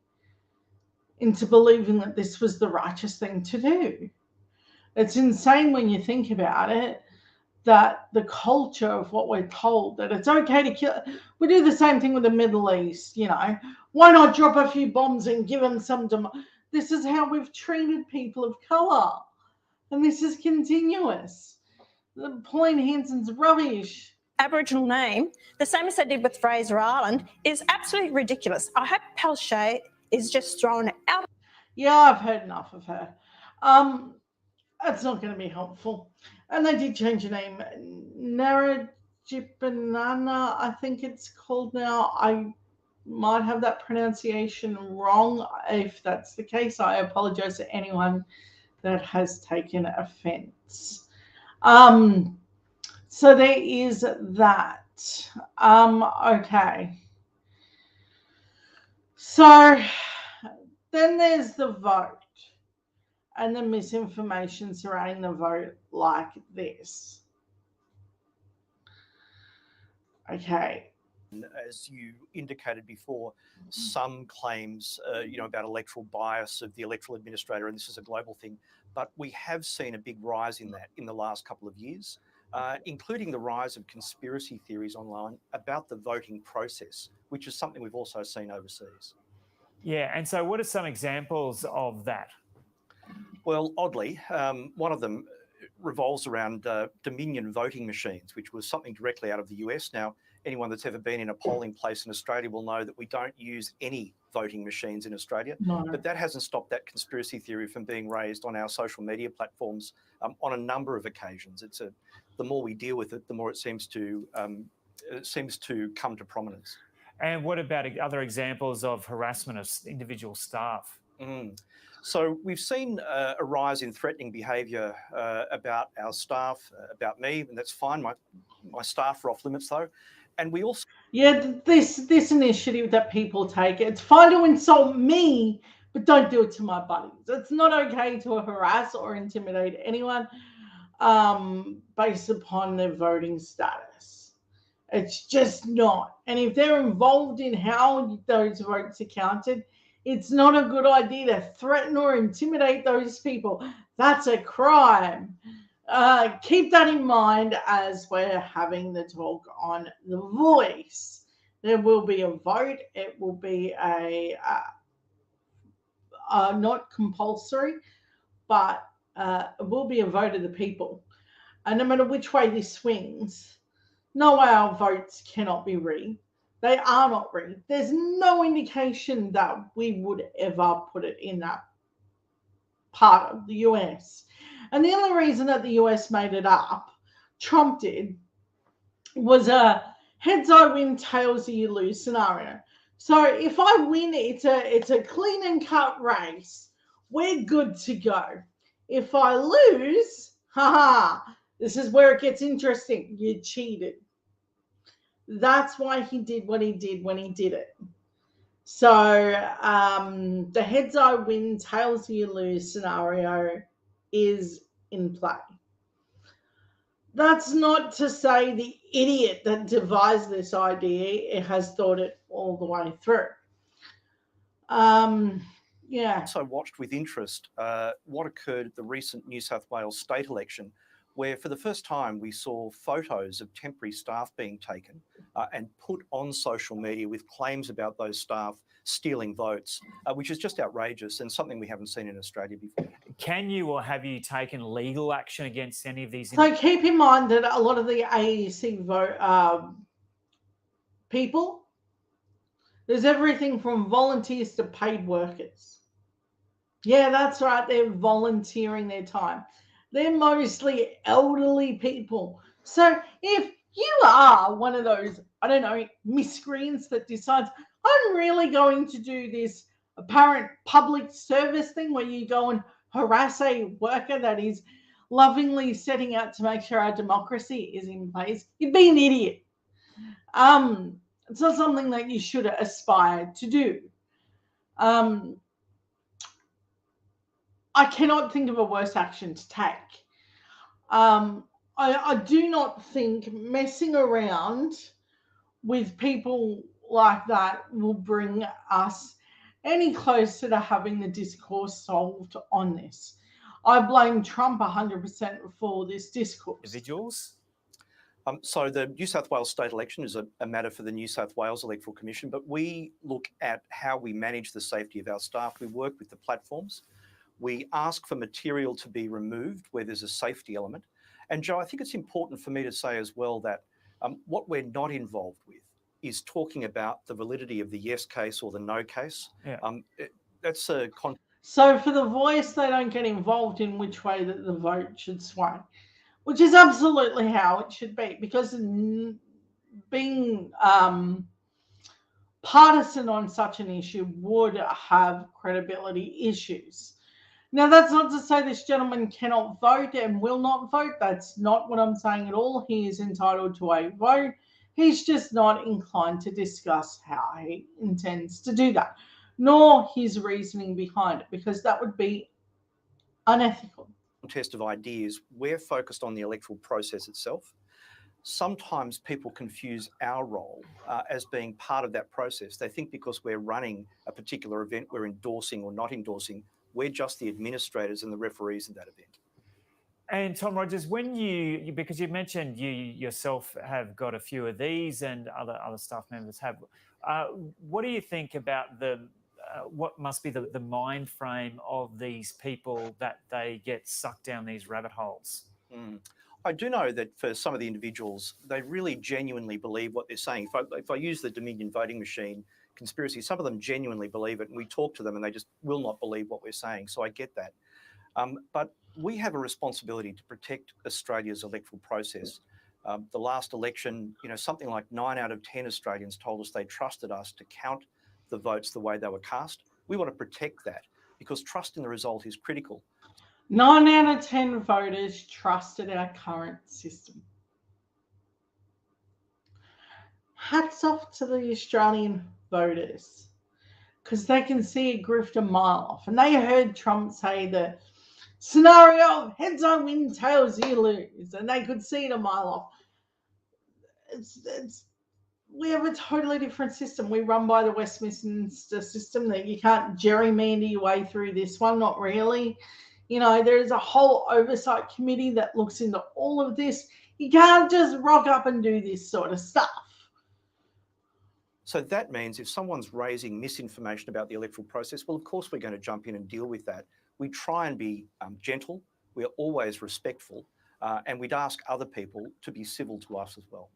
into believing that this was the righteous thing to do. It's insane when you think about it, that the culture of what we're told, that it's okay to kill. We do the same thing with the Middle East, Why not drop a few bombs and give them some... This is how we've treated people of colour. And this is continuous. Pauline Hanson's rubbish. Aboriginal name, the same as they did with Fraser Island, is absolutely ridiculous. I hope Palaszczuk is just thrown out. Yeah, I've heard enough of her. That's not going to be helpful. And they did change the name. Narajipanana, I think it's called now. I might have that pronunciation wrong. If that's the case, I apologize to anyone that has taken offense. So there is that. Okay. So then there's the vote and the misinformation surrounding the vote like this. Okay. As you indicated before, some claims, about electoral bias of the electoral administrator, and this is a global thing, but we have seen a big rise in that in the last couple of years, including the rise of conspiracy theories online about the voting process, which is something we've also seen overseas. Yeah, and so what are some examples of that? Well, oddly, one of them revolves around Dominion voting machines, which was something directly out of the US. Now, anyone that's ever been in a polling place in Australia will know that we don't use any voting machines in Australia. No. But that hasn't stopped that conspiracy theory from being raised on our social media platforms on a number of occasions. The more we deal with it, the more it seems to come to prominence. And what about other examples of harassment of individual staff? So we've seen a rise in threatening behaviour about our staff, about me, and that's fine. My staff are off limits though. And we also... Yeah, this initiative that people take, it's fine to insult me, but don't do it to my buddies. It's not okay to harass or intimidate anyone based upon their voting status. It's just not. And if they're involved in how those votes are counted, it's not a good idea to threaten or intimidate those people. That's a crime. Keep that in mind as we're having the talk on The Voice. There will be a vote. It will be not compulsory, but it will be a vote of the people. And no matter which way this swings, no, our votes cannot be rigged. They are not rigged. There's no indication that we would ever put it in that part of the US. And the only reason that the US made it up, Trump did, was a heads I win, tails you lose scenario. So if I win, it's a clean and cut race. We're good to go. If I lose, this is where it gets interesting. You cheated. That's why he did what he did when he did it. So the heads I win, tails you lose scenario is in play. That's not to say the idiot that devised this idea has thought it all the way through. Yeah. Also watched with interest what occurred at the recent New South Wales state election, where for the first time we saw photos of temporary staff being taken and put on social media with claims about those staff stealing votes, which is just outrageous and something we haven't seen in Australia before. Can you or have you taken legal action against any of these? So keep in mind that a lot of the AEC vote people, there's everything from volunteers to paid workers. Yeah, that's right. They're volunteering their time. They're mostly elderly people. So if you are one of those, I don't know, miscreants that decides, I'm really going to do this apparent public service thing where you go and harass a worker that is lovingly setting out to make sure our democracy is in place, you'd be an idiot. It's not something that you should aspire to do. I cannot think of a worse action to take. I do not think messing around with people like that will bring us any closer to having the discourse solved on this. I blame Trump 100% for this discourse. Individuals? So the New South Wales state election is a matter for the New South Wales Electoral Commission, but we look at how we manage the safety of our staff. We work with the platforms. We ask for material to be removed where there's a safety element. And Joe, I think it's important for me to say as well that what we're not involved with is talking about the validity of the yes case or the no case. Yeah. That's a... So for The Voice, they don't get involved in which way that the vote should sway, which is absolutely how it should be, because being partisan on such an issue would have credibility issues. Now, that's not to say this gentleman cannot vote and will not vote. That's not what I'm saying at all. He is entitled to a vote. He's just not inclined to discuss how he intends to do that, nor his reasoning behind it, because that would be unethical. Contest of ideas, we're focused on the electoral process itself. Sometimes people confuse our role as being part of that process. They think because we're running a particular event, we're endorsing or not endorsing. We're just the administrators and the referees in that event. And Tom Rogers, when because you mentioned you yourself have got a few of these and other staff members have, what do you think about the what must be the mind frame of these people that they get sucked down these rabbit holes? I do know that for some of the individuals, they really genuinely believe what they're saying. If I use the Dominion voting machine conspiracy, some of them genuinely believe it, and we talk to them and they just will not believe what we're saying. So I get that. But we have a responsibility to protect Australia's electoral process. The last election, something like 9 out of 10 Australians told us they trusted us to count the votes the way they were cast. We want to protect that because trust in the result is critical. 9 out of 10 voters trusted our current system. Hats off to the Australian voters because they can see a grift a mile off. And they heard Trump say the scenario of heads I win, tails you lose. And they could see it a mile off. We have a totally different system. We run by the Westminster system that you can't gerrymander your way through this one, not really. There's a whole oversight committee that looks into all of this. You can't just rock up and do this sort of stuff. So that means if someone's raising misinformation about the electoral process, well, of course, we're going to jump in and deal with that. We try and be gentle. We're always respectful. And we'd ask other people to be civil to us as well.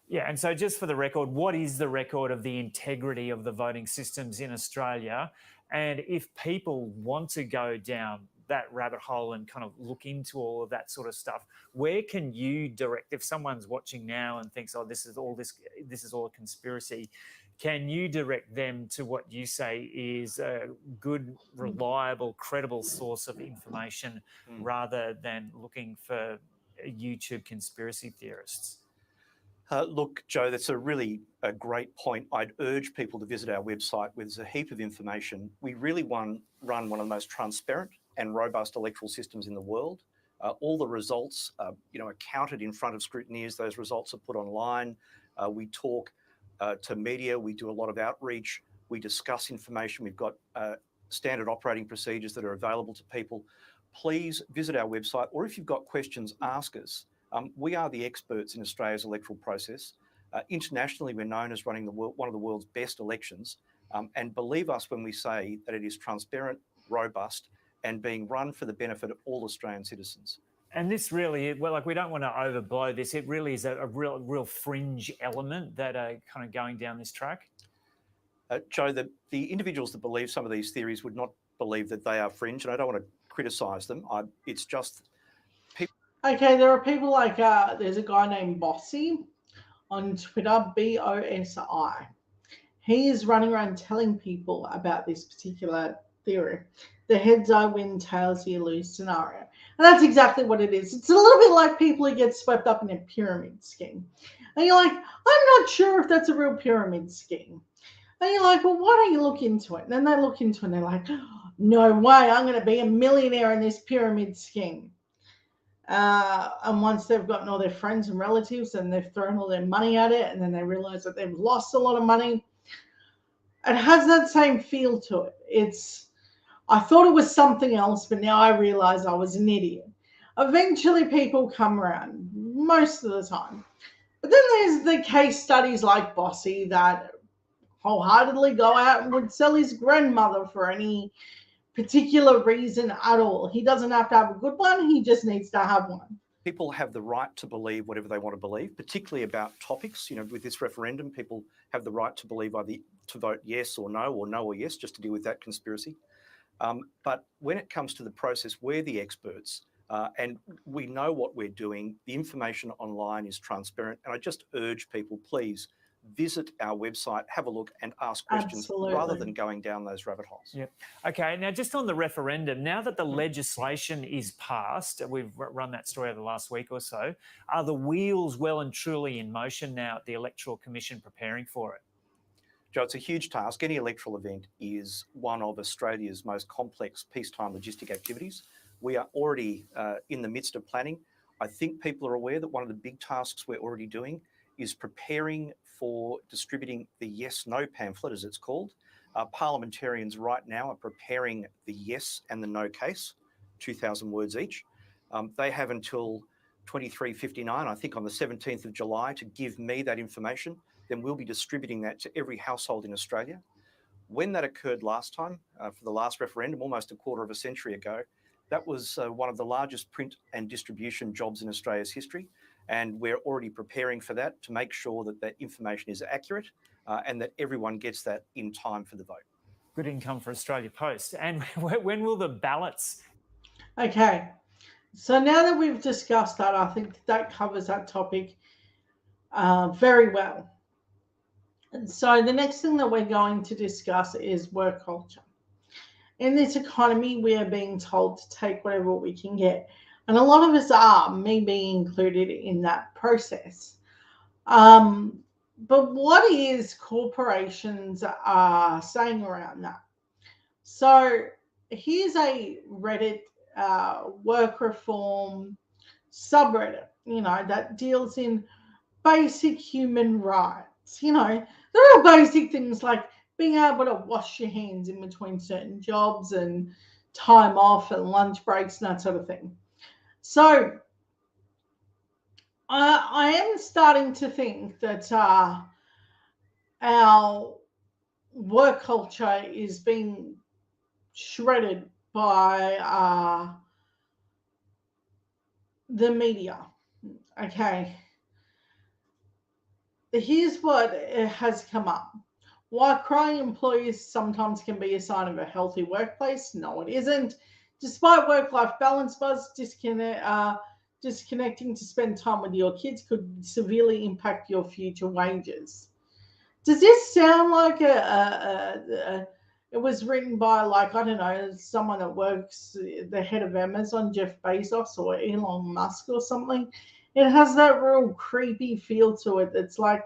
Yeah, and so just for the record, what is the record of the integrity of the voting systems in Australia? And if people want to go down that rabbit hole and kind of look into all of that sort of stuff, where can you direct, if someone's watching now and thinks, oh, this is all a conspiracy, can you direct them to what you say is a good, reliable, credible source of information rather than looking for YouTube conspiracy theorists? Look, Joe, that's a really great point. I'd urge people to visit our website where there's a heap of information. We really run one of the most transparent and robust electoral systems in the world. All the results, are counted in front of scrutineers. Those results are put online. We talk to media. We do a lot of outreach. We discuss information. We've got standard operating procedures that are available to people. Please visit our website, or if you've got questions, ask us. We are the experts in Australia's electoral process. Internationally, we're known as running one of the world's best elections. And believe us when we say that it is transparent, robust, and being run for the benefit of all Australian citizens. And this really, we don't want to overblow this. It really is a real fringe element that are kind of going down this track. Joe, the individuals that believe some of these theories would not believe that they are fringe, and I don't want to criticise them. It's just people. Okay, there are people like, there's a guy named Bossy on Twitter, BOSI. He is running around telling people about this particular theory, the heads I win, tails you lose scenario. And that's exactly what it is. It's a little bit like people who get swept up in a pyramid scheme. And you're like, I'm not sure if that's a real pyramid scheme. And you're like, well, why don't you look into it? And then they look into it and they're like, no way, I'm going to be a millionaire in this pyramid scheme. And once they've gotten all their friends and relatives and they've thrown all their money at it, and then they realize that they've lost a lot of money, it has that same feel to it. I thought it was something else, but now I realize I was an idiot. Eventually people come around, most of the time. But then there's the case studies like Bossy that wholeheartedly go out and would sell his grandmother for any particular reason at all. He doesn't have to have a good one. He just needs to have one. People have the right to believe whatever they want to believe, particularly about topics. With this referendum, people have the right to believe either to vote yes or no or yes, just to deal with that conspiracy. But when it comes to the process, we're the experts and we know what we're doing. The information online is transparent. And I just urge people, please visit our website, have a look and ask questions rather than going down those rabbit holes. Yep. Okay, now just on the referendum, now that the legislation is passed, we've run that story over the last week or so, are the wheels well and truly in motion now at the Electoral Commission preparing for it? Joe, it's a huge task. Any electoral event is one of Australia's most complex peacetime logistic activities. We are already in the midst of planning. I think people are aware that one of the big tasks we're already doing is preparing for distributing the yes-no pamphlet, as it's called. Parliamentarians right now are preparing the yes and the no case, 2,000 words each. They have until 23:59, I think on the 17th of July, to give me that information. Then we'll be distributing that to every household in Australia. When that occurred last time, for the last referendum, almost a quarter of a century ago, that was one of the largest print and distribution jobs in Australia's history. And we're already preparing for that to make sure that that information is accurate and that everyone gets that in time for the vote. Good income for Australia Post. And when will the ballots? Okay. So now that we've discussed that, I think that covers that topic very well. And so the next thing that we're going to discuss is work culture. In this economy, we are being told to take whatever we can get. And a lot of us are, me being included in that process. But what is corporations are saying around that? So here's a Reddit work reform subreddit, that deals in basic human rights. There are basic things like being able to wash your hands in between certain jobs and time off and lunch breaks and that sort of thing. So I am starting to think that our work culture is being shredded by the media. Okay. Here's what has come up. While crying employees sometimes can be a sign of a healthy workplace, no, it isn't. Despite work-life balance buzz, disconnecting to spend time with your kids could severely impact your future wages. Does this sound like it was written by, like, I don't know, someone that works, the head of Amazon, Jeff Bezos or Elon Musk or something? It has that real creepy feel to it. It's like,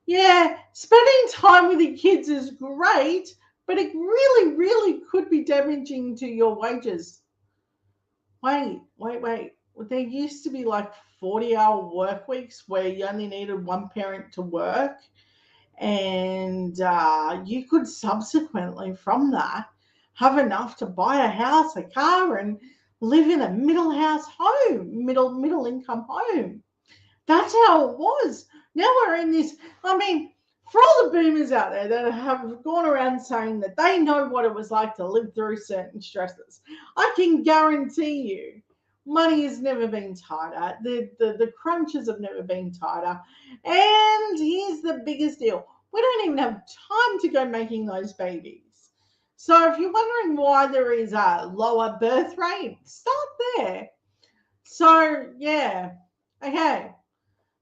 yeah, spending time with your kids is great, but it really, really could be damaging to your wages. Wait. There used to be like 40-hour work weeks where you only needed one parent to work. And you could subsequently, from that, have enough to buy a house, a car, and live in a middle income home. That's how it was. Now we're in this. I mean, for all the boomers out there that have gone around saying that they know what it was like to live through certain stresses, I can guarantee you money has never been tighter. The crunches have never been tighter. And here's the biggest deal. We don't even have time to go making those babies. So if you're wondering why there is a lower birth rate, start there. So, yeah. Okay.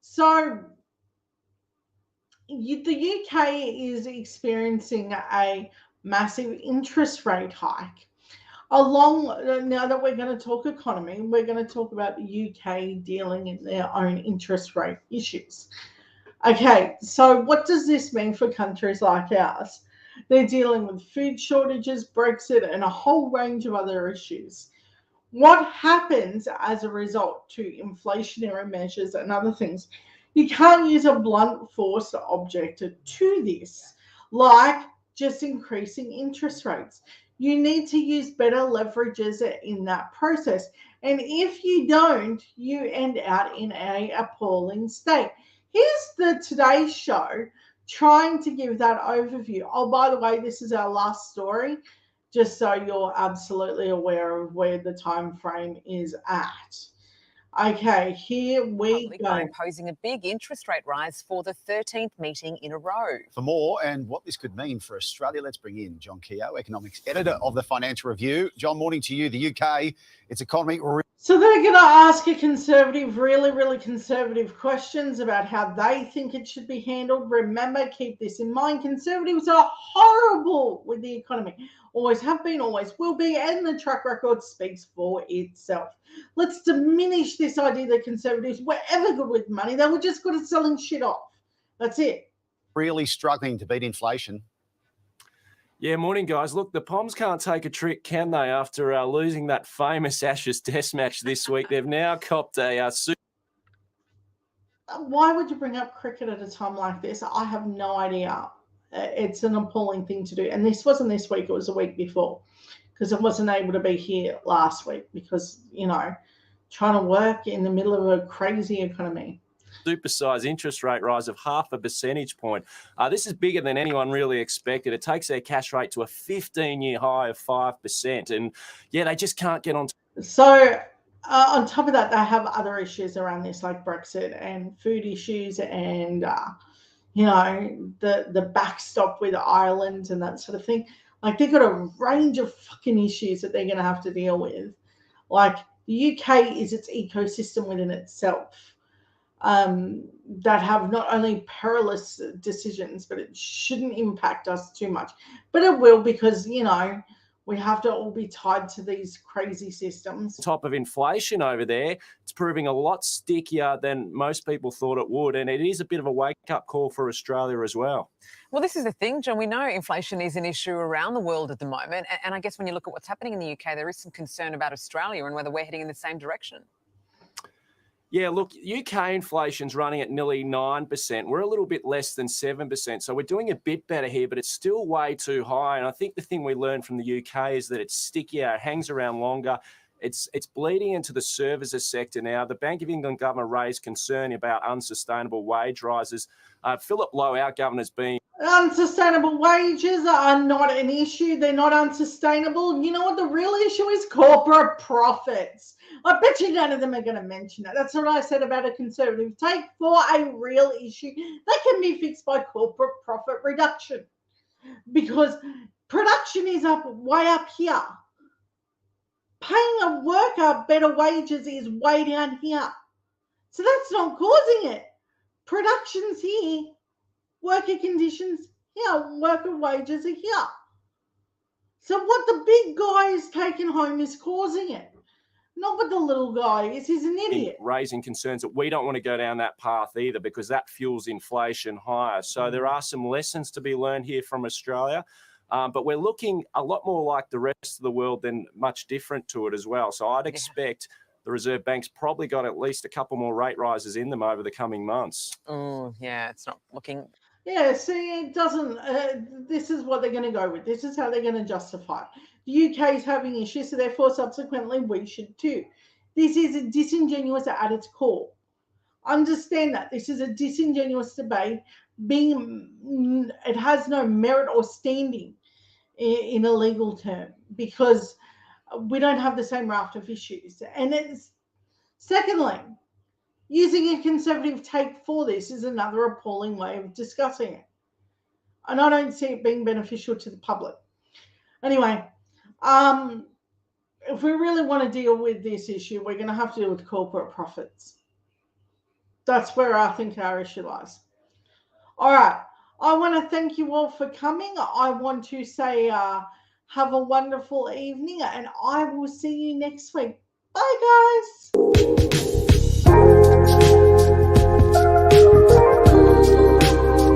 So the UK is experiencing a massive interest rate hike. Now that we're going to talk economy, we're going to talk about the UK dealing in their own interest rate issues. Okay, so what does this mean for countries like ours? They're dealing with food shortages, Brexit, and a whole range of other issues. What happens as a result to inflationary measures and other things? You can't use a blunt force object to this, like just increasing interest rates. You need to use better leverages in that process. And if you don't, you end out in an appalling state. Here's the Today Show trying to give that overview. Oh, by the way, this is our last story, just so you're absolutely aware of where the time frame is at. Okay, here we go. Imposing a big interest rate rise for the 13th meeting in a row. For more and what this could mean for Australia, let's bring in John Keogh, economics editor of the Financial Review. John, morning to you. The UK, its economy. So they're going to ask a conservative, really, really conservative questions about how they think it should be handled. Remember, keep this in mind. Conservatives are horrible with the economy. Always have been, always will be, and the track record speaks for itself. Let's diminish this idea that conservatives were ever good with money. They were just good at selling shit off. That's it. Really struggling to beat inflation. Yeah, morning, guys. Look, the Poms can't take a trick, can they? After losing that famous Ashes Test match this week, they've now copped a Why would you bring up cricket at a time like this? I have no idea. It's an appalling thing to do. And this wasn't this week, it was a week before, because I wasn't able to be here last week because, trying to work in the middle of a crazy economy. supersized interest rate rise of 0.5 percentage point. This is bigger than anyone really expected. It takes their cash rate to a 15-year high of 5%. And, yeah, they just can't get on. So on top of that, they have other issues around this, like Brexit and food issues and, the backstop with Ireland and that sort of thing. Like, they've got a range of fucking issues that they're going to have to deal with. Like, the UK is its ecosystem within itself that have not only perilous decisions, but it shouldn't impact us too much. But it will, because, we have to all be tied to these crazy systems. Top of inflation over there, it's proving a lot stickier than most people thought it would, and it is a bit of a wake-up call for Australia as well. Well, this is the thing, John. We know inflation is an issue around the world at the moment, and I guess when you look at what's happening in the UK, there is some concern about Australia and whether we're heading in the same direction. Yeah, look, UK inflation's running at nearly 9%. We're a little bit less than 7%. So we're doing a bit better here, but it's still way too high. And I think the thing we learned from the UK is that it's stickier, it hangs around longer. It's bleeding into the services sector now. The Bank of England governor raised concern about unsustainable wage rises. Philip Lowe, our governor's been... Unsustainable wages are not an issue. They're not unsustainable. You know what the real issue is? Corporate profits. I bet you none of them are going to mention it. That's what I said about a conservative take. For a real issue, that can be fixed by corporate profit reduction, because production is way up here. Paying a worker better wages is way down here. So that's not causing it. Production's here. Worker conditions here. Worker wages are here. So what the big guy is taking home is causing it. Not what the little guy is. He's an idiot. Raising concerns that we don't want to go down that path either, because that fuels inflation higher. So there are some lessons to be learned here from Australia. But we're looking a lot more like the rest of the world than much different to it as well. So I'd expect the Reserve Bank's probably got at least a couple more rate rises in them over the coming months. Oh, yeah, it's not looking... Yeah, see, it doesn't... this is what they're going to go with. This is how they're going to justify it. The UK is having issues, so therefore, subsequently, we should too. This is disingenuous at its core. Understand that. This is a disingenuous debate. It has no merit or standing in a legal term, because we don't have the same raft of issues. And it's, secondly, using a conservative take for this is another appalling way of discussing it. And I don't see it being beneficial to the public. Anyway, if we really want to deal with this issue, we're going to have to deal with corporate profits. That's where I think our issue lies. All right. I want to thank you all for coming. I want to say have a wonderful evening, and I will see you next week. Bye, guys.